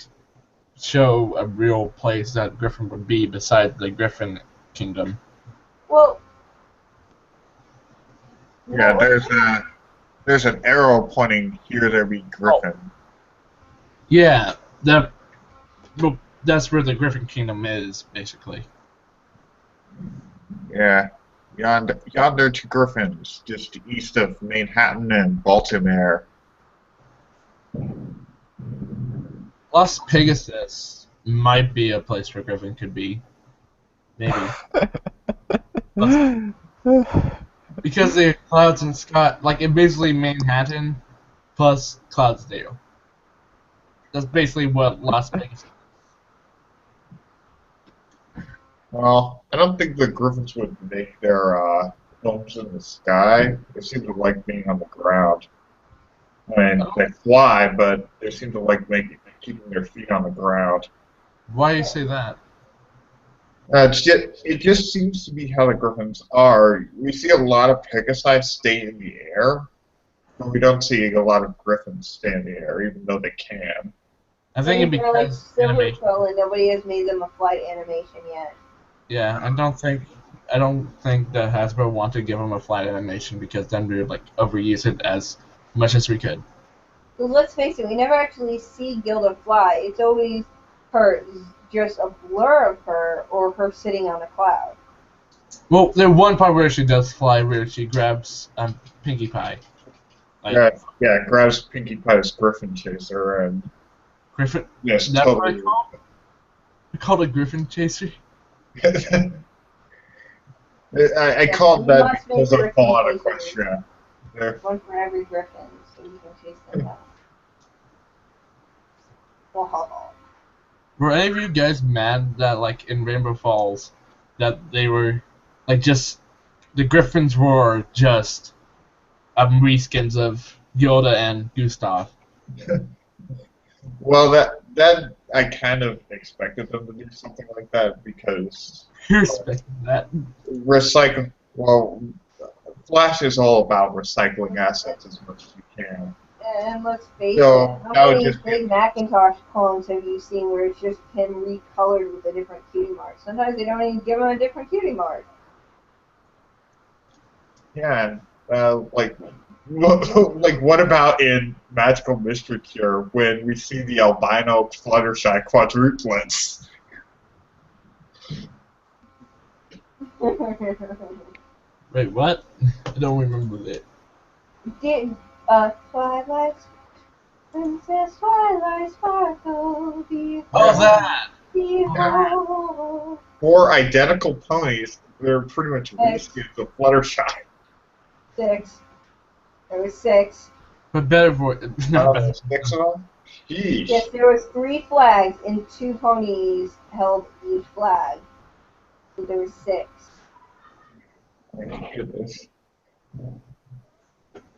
show a real place that Griffin would be besides the Griffin Kingdom. Well, yeah, no, there's an arrow pointing here. There be Griffin. Yeah, that's where the Griffin Kingdom is, basically. Yeah, yonder to Griffins, just east of Manhattan and Baltimore. Las Pegasus might be a place where Griffin could be. Maybe. Because they're clouds and sky, like it's basically Manhattan plus Cloudsdale. That's basically what Las Vegas is. Well, I don't think the Griffins would make their homes in the sky. They seem to like being on the ground. I mean, they fly, but they seem to like keeping their feet on the ground. Why do you say that? It just seems to be how the Griffins are. We see a lot of Pegasi stay in the air, but we don't see a lot of Griffins stay in the air, even though they can. I think it'd be they're like because Silver animation. Quill and nobody has made them a flight animation yet. Yeah, I don't think that Hasbro want to give them a flight animation because then we would like overuse it as much as we could. Because let's face it, we never actually see Gilda fly. It's always her, just a blur of her, or her sitting on a cloud. Well, there's one part where she does fly, where she grabs Pinkie Pie. Like, Grabs Pinkie Pie's Griffin chaser and Griffin. yes, That's totally. what I call it? I call it Griffin Chaser. I called you that must make because of Griffin Fallout chasers. Equestria. They're- One for every Griffin, so you can chase them down. Wahaha. Were any of you guys mad that like in Rainbow Falls that they were like just the Griffins were just reskins of Yoda and Gustav? Well, that I kind of expected them to do something like that because You're expecting that. recycle. Well, Flash is all about recycling assets as much as you can. And let's face So, it, how that would many just be- big Macintosh clones have you seen where it's just him recolored with a different cutie mark? Sometimes they don't even give him a different cutie mark. Yeah, and like what about in Magical Mystery Cure when we see the albino Fluttershy quadruplets? Wait, what? I don't remember that. Did Twilight, Princess Twilight Sparkle, behold, Oh, that! behold. Four identical ponies, they're pretty much Yes. reskins of Fluttershy. 6. There was 6. But better voice. Not better. 6 of them? Sheesh. Yes, there was 3 flags and 2 ponies held each flag. So there was 6. My goodness.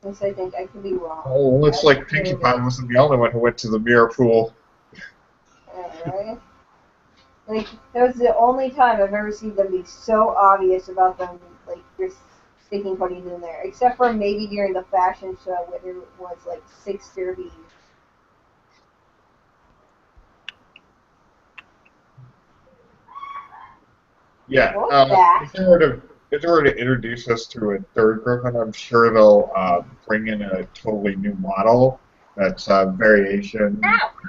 Unless I think I could be wrong. Oh, looks like Pinkie Pie wasn't the only one who went to the mirror pool. Alright. Like, that was the only time I've ever seen them be so obvious about them, like, just sticking ponies in there. Except for maybe during the fashion show where there was, like, 6 derbies. Yeah. What's that? Comparative if they were to introduce us to a third Griffin, I'm sure they'll bring in a totally new model that's variation,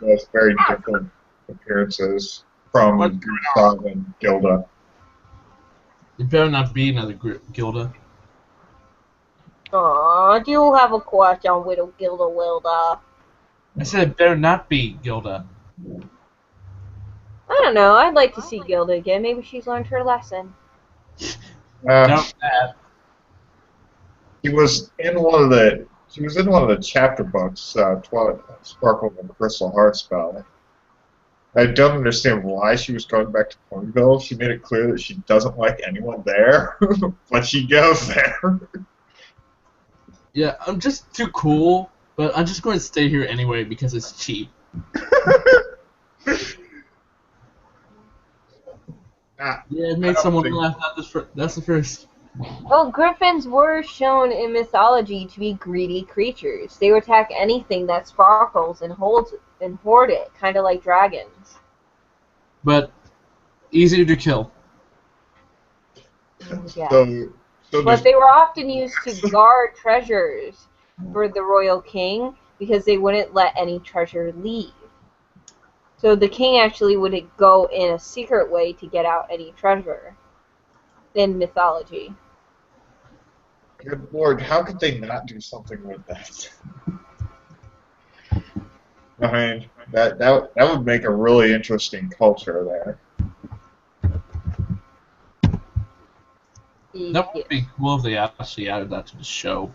that's very different appearances What? from Gustav and Gilda. It better not be another Gilda. Aw, do you have a question with Gilda Wilda? I said it better not be Gilda. I don't know. I'd like to see Gilda again. Maybe she's learned her lesson. Doubt that. She was in one of the chapter books, Twilight Sparkle and Crystal Heartspell. I don't understand why she was going back to Ponyville. She made it clear that she doesn't like anyone there, but she goes there. Yeah, I'm just too cool, but I'm just going to stay here anyway because it's cheap. Yeah, it made someone laugh. That's the first. Well, griffins were shown in mythology to be greedy creatures. They would attack anything that sparkles and hoard it, kind of like dragons. But easier to kill. Yeah. So But they were often used to guard treasures for the royal king because they wouldn't let any treasure leave. So the king actually would go in a secret way to get out any treasure in mythology. good lord, how could they not do something with that? I mean, that would make a really interesting culture there. That would be cool if they actually added that to the show.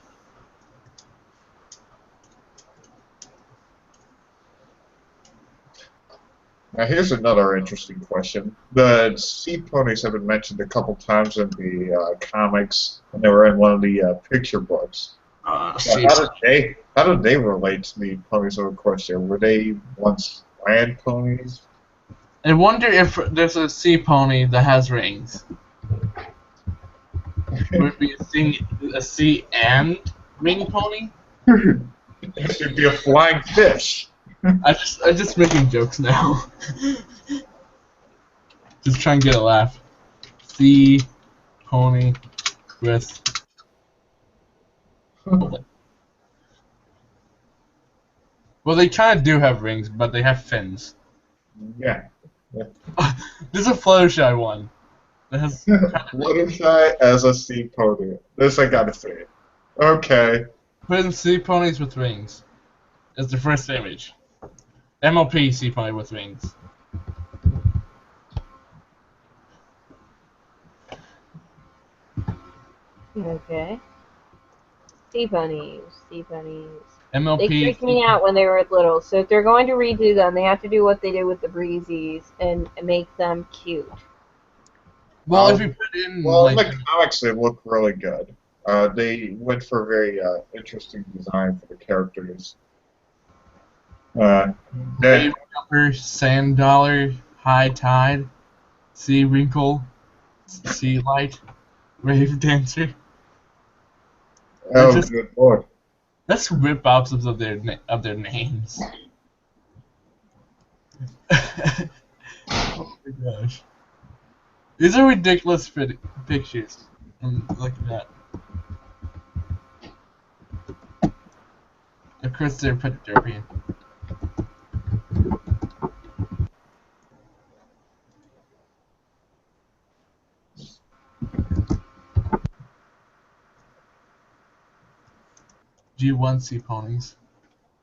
Now, here's another interesting question. The sea ponies have been mentioned a couple times in the comics, and they were in one of the picture books. So how did they relate to the ponies of Equestria? Were they once land ponies? I wonder if there's a sea pony that has rings. Would it be a sea and ring pony? It would be a flying fish. I'm just making jokes now. Just try and get a laugh. Sea pony with. Well, they kind of do have rings, but they have fins. Yeah. There's a Fluttershy one. That has Fluttershy as a sea pony. This I gotta say. Okay. put in sea ponies with rings. It's the first image. MLP sea pony with rings. Okay. Sea bunnies. MLP. They freaked me out when they were little, so if they're going to redo them, they have to do what they did with the Breezies and make them cute. Well, if you put in Well, like, in the comics, they look really good. They went for a very interesting design for the characters. Wave Jumper, Sand Dollar, High Tide, Sea Wrinkle, Sea Light, Wave Dancer. Oh, good lord. That's rip-offs of their names. Oh my gosh. These are ridiculous pictures. Look at that. Of course they're put derpy. G1 sea ponies.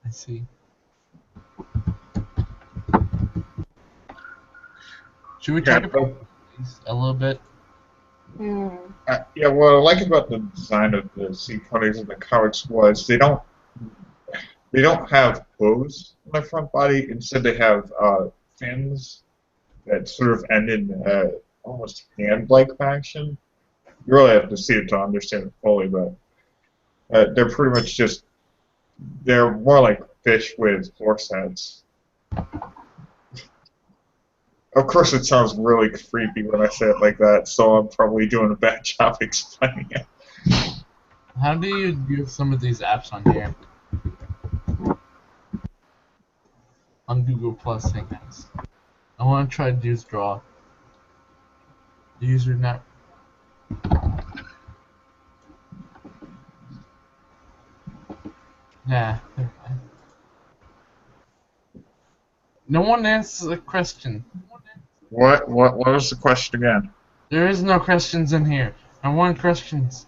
I see. Should we talk about these a little bit? Yeah, what I like about the design of the sea ponies in the comics was they don't have hooves on their front body. Instead, they have fins that sort of end in almost hand-like fashion. You really have to see it to understand it fully, but they're pretty much they're more like fish with horse heads. Of course, it sounds really creepy when I say it like that, so I'm probably doing a bad job explaining it. How do you use some of these apps on here? On Google Plus Hangouts. I want to try to use Draw. User net. Nah, they're fine. No one answers the question. What was the question again? There is no questions in here. I want questions.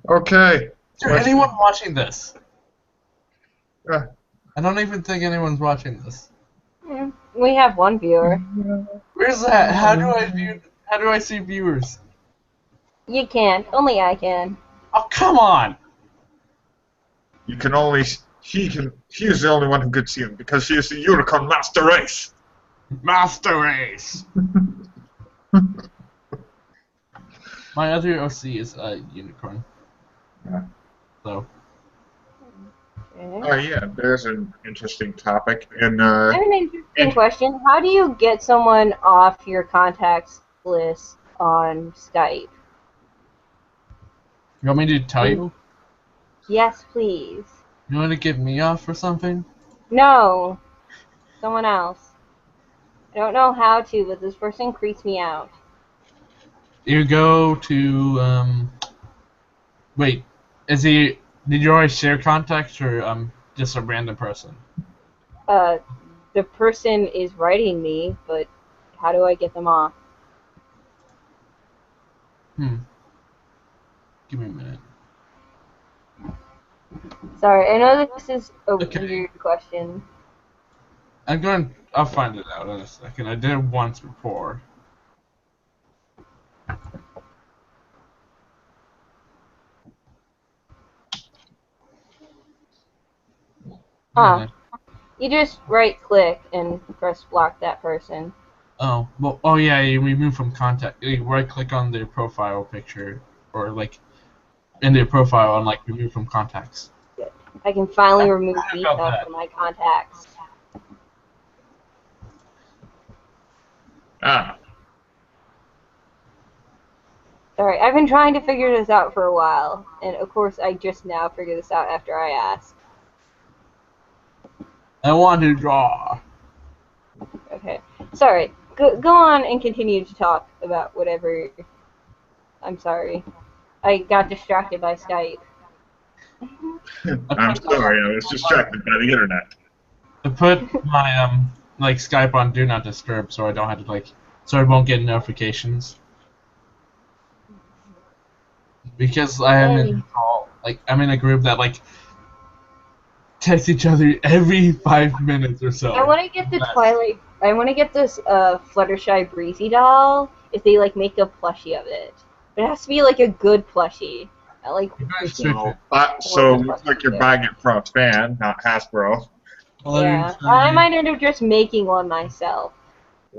Okay. Is there anyone watching this? Yeah. I don't even think anyone's watching this. We have one viewer. Where's that? How do I see viewers? You can't. Only I can. Oh, come on! You can only he is the only one who could see him because she is the unicorn master race. Master Race! My other OC is a unicorn. Yeah. So. Okay. Yeah, there's an interesting topic. And I have an interesting question. How do you get someone off your contacts list on Skype? You want me to tell you? Yes, please. You want to get me off or something? No. Someone else. I don't know how to, but this person creeps me out. You go to, wait, did you already share contacts or, just a random person? The person is writing me, but how do I get them off? Give me a minute. Sorry, I know this is a Okay. weird question. I'll find it out in a second. I did it once before. Huh. You just right-click and press block that person. Oh, well, oh yeah, you remove from contact. You right-click on their profile picture, or like, in their profile and like remove from contacts. Good. I can finally remove How Vita about that? from my contacts. Sorry, I've been trying to figure this out for a while, and of course I just now figured this out after I asked. I want to draw. Okay. Sorry. Go on and continue to talk about whatever. I'm sorry. I got distracted by Skype. I'm sorry, I was distracted by the internet. I put my like Skype on Do Not Disturb, so I don't have to so I won't get notifications. Because I am in a call, I'm in a group that text each other every 5 minutes or so. I want to get the Twilight. I want to get this Fluttershy Breezy doll. If they make a plushie of it, but it has to be a good plushie. Not So looks like you're buying it from a fan, not Hasbro. Yeah, I might end up just making one myself.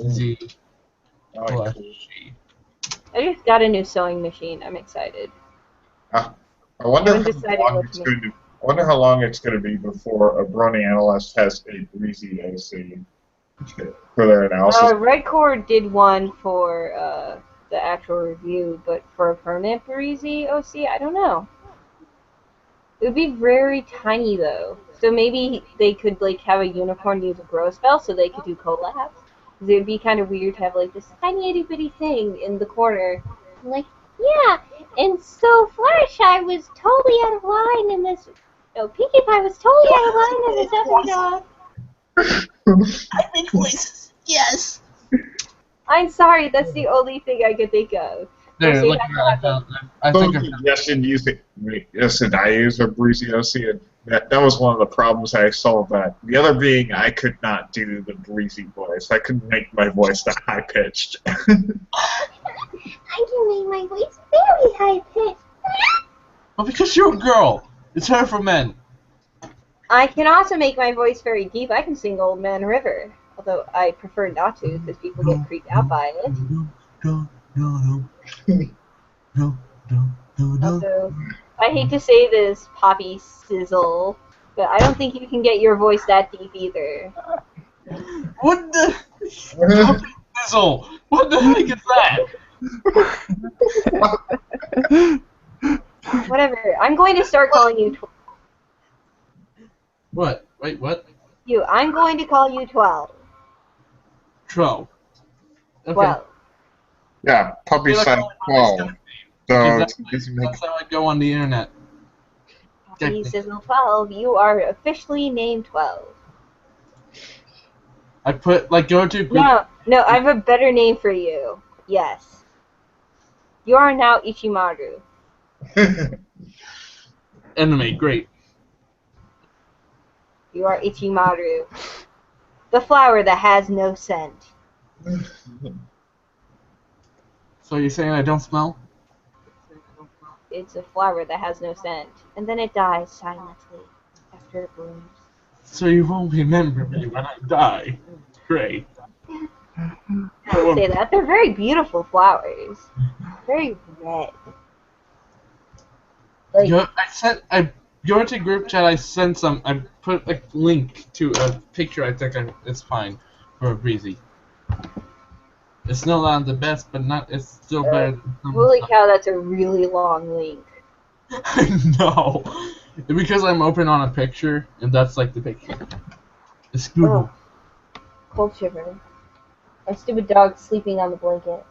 Z. I just got a new sewing machine. I'm excited. I wonder how long it's going to be before a Brony analyst has a Breezy OC for their analysis. Redcore did one for the actual review, but for a permanent Breezy OC, I don't know. It would be very tiny though, so maybe they could have a unicorn use a grow spell, so they could do collabs. Because it would be kind of weird to have this tiny itty bitty thing in the corner. Yeah, and so Fluttershy was totally out of line in this. No, Pinkie Pie was totally out of line in this episode. I make voices. Yes. I'm sorry, that's the only thing I could think of. There, look at that. I think I use a Breezy OC, and that was one of the problems I solved. That the other being, I could not do the Breezy voice. I couldn't make my voice that high pitched. I can make my voice very high pitched. Well, because you're a girl. It's hard for men. I can also make my voice very deep. I can sing Old Man River, although I prefer not to because people get creeped out by it. Also, I hate to say this, Poppy Sizzle, but I don't think you can get your voice that deep either. What the? Poppy Sizzle. What the heck is that? Whatever. I'm going to start calling you. What? Wait, what? I'm going to call you 12. 12. Okay. 12. Yeah, Puppy size 12. So that's how I go on the internet. He sizzle 12. You are officially named 12. I put, like, go to group. No, I have a better name for you. Yes. You are now Ichimaru. Enemy, great. You are Ichimaru. The flower that has no scent. So you're saying I don't smell? It's a flower that has no scent. And then it dies silently after it blooms. So you won't remember me when I die. Great. Don't say that. They're very beautiful flowers. Very red. Like, Go into group chat, I sent some, I put a link to a picture I think it's fine for a breezy. It's still not the best, but it's still better than some holy stuff. cow, that's a really long link. I know. Because I'm open on a picture, and that's like the picture. It's Google. Oh, cold shiver. My stupid dog's sleeping on the blanket.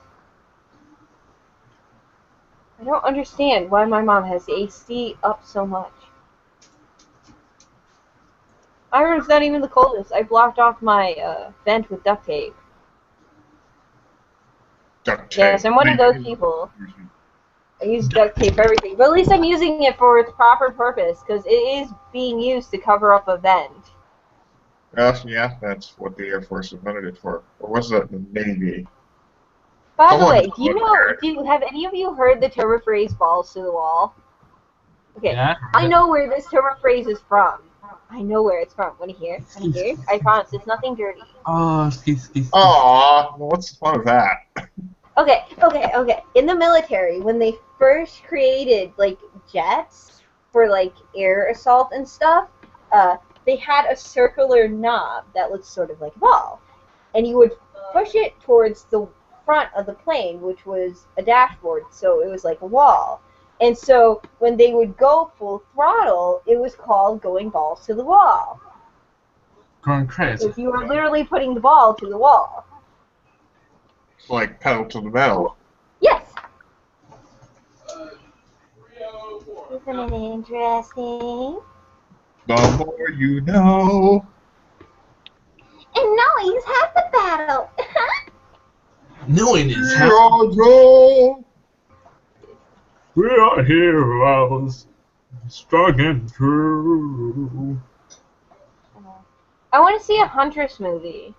I don't understand why my mom has the AC up so much. My room's not even the coldest. I blocked off my vent with duct tape. Duct tape. Yes, I'm one of those people. I use duct tape for everything, but at least I'm using it for its proper purpose, because it is being used to cover up a vent. Yeah, that's what the Air Force invented it for. Or was it the Navy? By the way, have any of you heard the term phrase balls to the wall? Okay, Yeah. I know where this term phrase is from. I know where it's from. Want to hear? I promise, it's nothing dirty. Oh, excuse. Aw, well, what's the fun of that? Okay. In the military, when they first created, like, jets for, like, air assault and stuff, they had a circular knob that looked sort of like a ball. And you would push it towards the front of the plane, which was a dashboard, so it was like a wall. And so when they would go full throttle, it was called going balls to the wall. Going crazy. Because you were literally putting the ball to the wall. It's like pedal to the metal. Yes! Isn't it interesting? The more you know. And knowing's half the battle. Knowing is Hero. we are heroes, strong and true. I want to see a Huntress movie.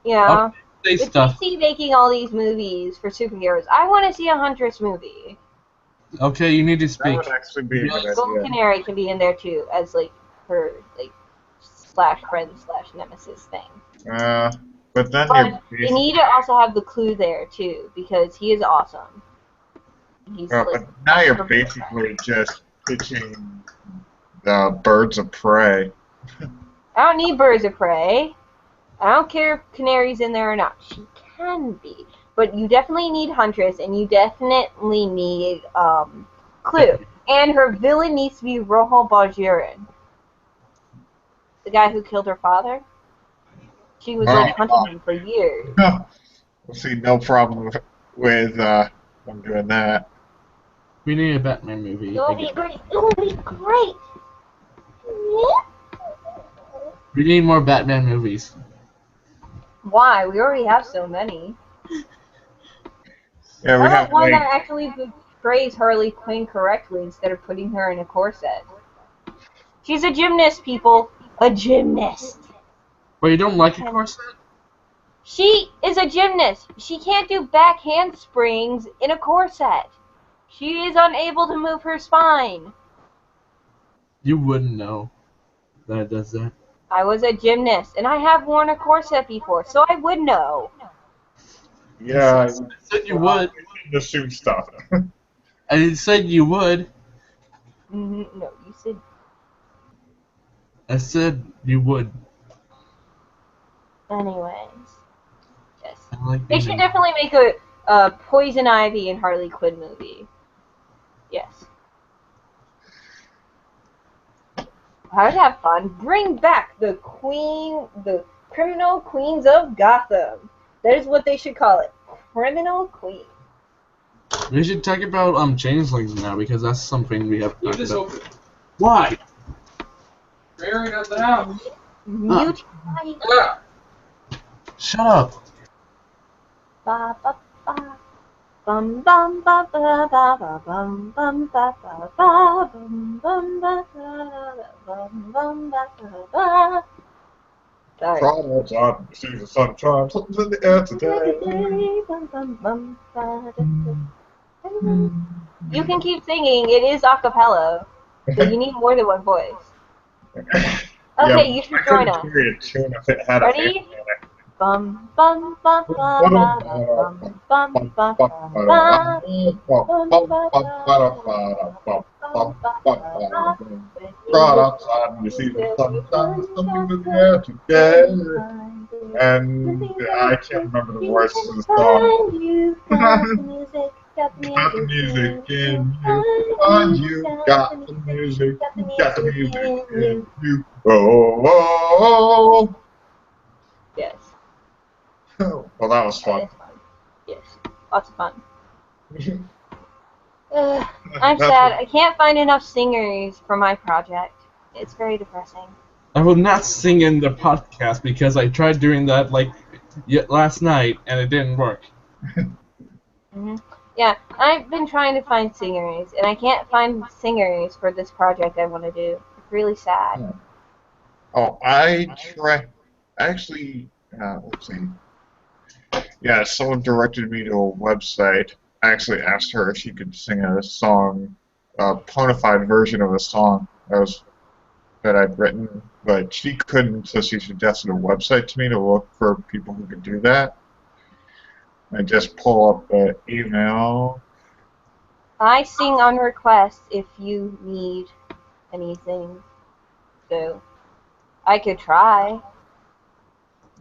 You know, Say with stuff. DC making all these movies for superheroes, I want to see a Huntress movie. Okay, you need to That speak. would actually be a good Golden idea. Canary can be in there too, as like her like / friend / nemesis thing. But then But you're you need to also have the Clue there too, because he is awesome. He's but like, now you're basically just pitching the Birds of Prey. I don't need Birds of Prey. I don't care if Canary's in there or not. She can be. But you definitely need Huntress, and you definitely need Clue. And her villain needs to be Rojo Bajirin. The guy who killed her father. She was like hunting him for years. We'll see, no problem with them doing that. We need a Batman movie. It will be great. It will be great. We need more Batman movies. Why? We already have so many. Yeah, we How have about one like, that actually portrays Harley Quinn correctly instead of putting her in a corset? She's a gymnast, people. A gymnast. But you don't like a corset? She is a gymnast. She can't do back handsprings in a corset. She is unable to move her spine. You wouldn't know that it does that. I was a gymnast, and I have worn a corset before, so I would know. yeah, I said you would. the suit stuff. I said you would. No, you said. I said you would. Anyways. Yes. I like They these should things. definitely make a Poison Ivy and Harley Quinn movie. Yes. I would have fun. Bring back the criminal queens of Gotham. That is what they should call it. Criminal queen. We should talk about changelings now because that's something we have talked about. Why? Barry got the house. Mute. Ah. Shut up. Ba ba ba. Bum bum ba ba ba ba bum bum ba ba ba bum bum ba ba bum bum ba ba ba. Sorry. Crawdads on, see the sunshine, something's in the air today. You can keep singing. It is a cappella, so you need more than one voice. Okay, you should join us. I couldn't carry a tune if it had a Ready? family in it. Bum bum ba ba ba ba bum bum ba ba ba. Crawdads on, you see the sunshine, something's in the air today. And I can't remember the words of the song. You've got the music, got the Got the music music in you. Oh, you got the music. Got the music in you. Oh, oh, Yes. oh. Well, that was fun. That is fun. Yes. Lots of fun. I'm sad. I can't find enough singers for my project. It's very depressing. I will not sing in the podcast because I tried doing that like last night and it didn't work. Yeah, I've been trying to find singers, and I can't find singers for this project I want to do. It's really sad. Oh, I tried. Actually, let's see. Yeah, someone directed me to a website. I actually asked her if she could sing a song, a ponified version of a song that I'd written, but she couldn't, so she suggested a website to me to look for people who could do that. I just pull up the email. I sing on request if you need anything. So, I could try.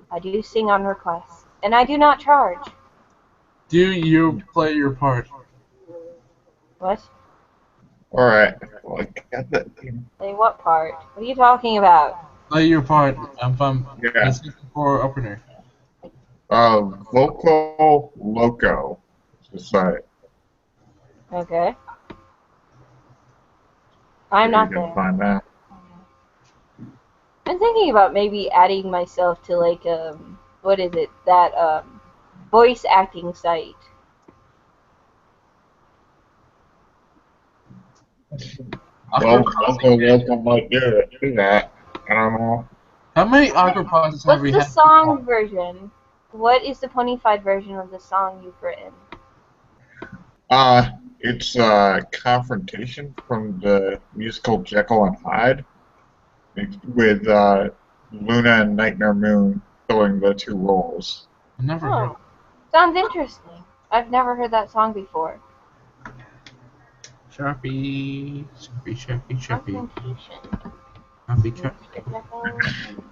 I do sing on request, and I do not charge. Do you play your part? What? Alright, well, I got that thing. Say what part? What are you talking about? Play your part. I'm from Yeah. season 4 opener. Vocal Loco is the site. Okay. I'm not You can there. find that. I'm thinking about maybe adding myself to like what is it? That voice acting site. Well, Vocal Loco might do that. I don't know. How many awkward pauses have What's we the had? song version? What is the ponified version of the song you've written? It's Confrontation from the musical Jekyll and Hyde, with Luna and Nightmare Moon filling the two roles. I never heard. Oh, sounds interesting. I've never heard that song before. Sharpie, Sharpie. Confrontation. Sharpie.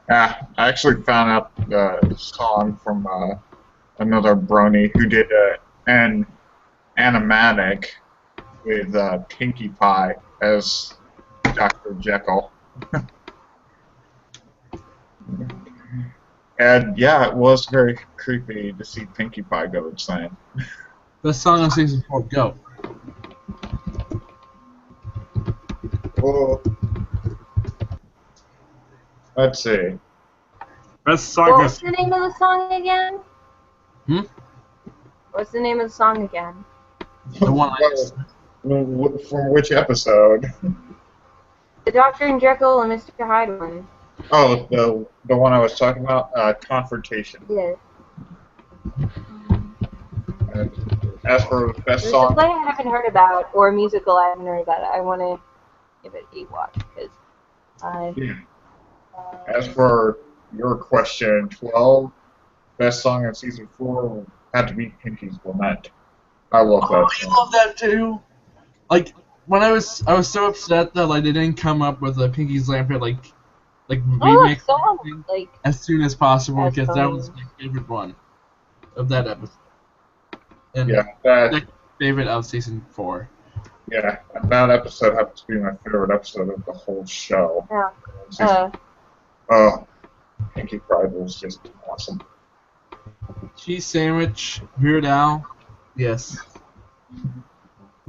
I actually found out the song from another brony who did an animatic with Pinkie Pie as Dr. Jekyll. And yeah, it was very creepy to see Pinkie Pie go insane. The song of season 4, go. Oh. Let's see. Best What song was the name of the song again? Hmm? What's the name of the song again? The one From which episode? The Dr. and Jekyll and Mr. Hyde one. Oh, the one I was talking about, Confrontation. Yes. As for best There's a song, play I haven't heard about, or a musical I haven't heard about. I want to give it a watch, because I... as for your question, 12 best song in season 4 had to be Pinkie's Lament. I love that I song. love that too. Like when I was so upset that like they didn't come up with a Pinky's Lampet like remake song, thing like, as soon as possible That's because that funny. was my favorite one of that episode. And Yeah, that second favorite of season 4. yeah, that episode happens to be my favorite episode of the whole show. yeah. Pinkie Pride was just awesome. Cheese sandwich, Weird Al, yes.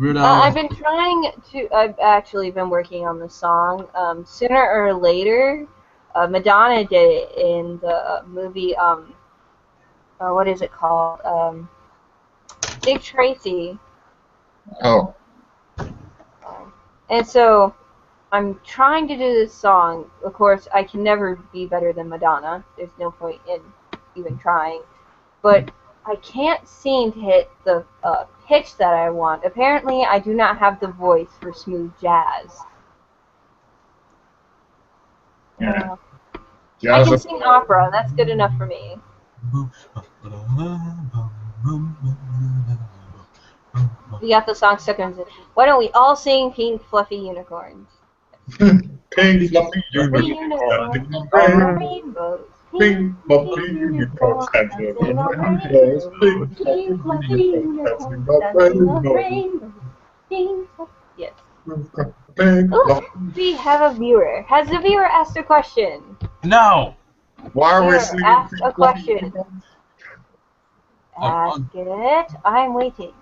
Weirdo. I've been trying to. I've actually been working on the song. Sooner or later, Madonna did it in the movie. What is it called? Dick Tracy. Oh, And so I'm trying to do this song. Of course, I can never be better than Madonna. There's no point in even trying. But I can't seem to hit the pitch that I want. Apparently, I do not have the voice for smooth jazz. yeah. I Jazz can up. sing opera, and that's good enough for me. We got the song stuck in. Why don't we all sing Pink Fluffy Unicorns? Pink fluffy Fluffy unicorn, unicorns dancing on on the rainbows. rainbows. Pink fluffy unicorns dancing on rainbows. Pink Pink fluffy fluffy unicorns unicorns dancing on dancing on rainbows. rainbows. Pink fluffy. Yes. Pink Oh, fluffy. we have a viewer. Has the viewer asked a question? No. Why are we Viewer, singing ask Pink a Fluffy question. Unicorns? Ask it. I'm waiting.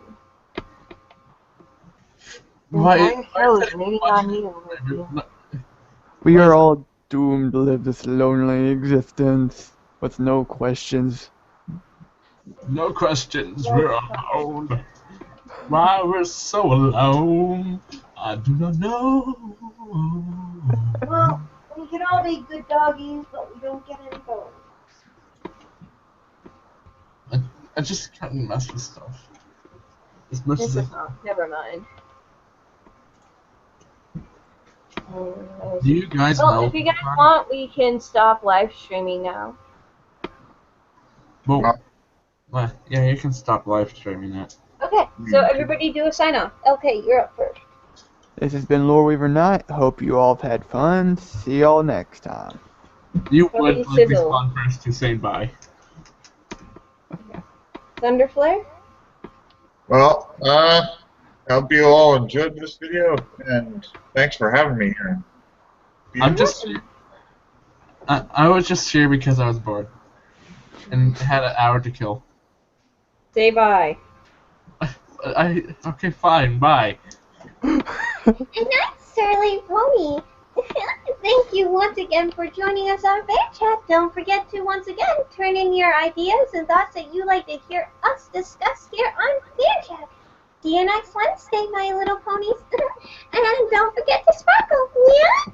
The Why? entire show is waiting on you. We are all doomed to live this lonely existence with no questions. No questions. We're alone. Why we're so alone? I do not know. Well, we can all be good doggies, but we don't get any bones. I just can't mess with stuff. As much This as is not. Never mind. do you guys Well, know? if you guys want, we can stop live streaming now. Well, yeah, you can stop live streaming it. Okay, so everybody do a sign off. Okay, you're up first. This has been Lore Weaver Knight. Hope you all have had fun. See y'all next time. You Probably would like sizzle. respond first to saying bye. Thunderflare? Well, I hope you all enjoyed this video, and thanks for having me here. I'm just. I was just here because I was bored and had an hour to kill. Say bye. Okay, fine, bye. And I'm Surly Pony. Thank you once again for joining us on fanchat. Don't forget to once again turn in your ideas and thoughts that you'd like to hear us discuss here on fanchat. See you next Wednesday, my little ponies. And don't forget to sparkle, yeah?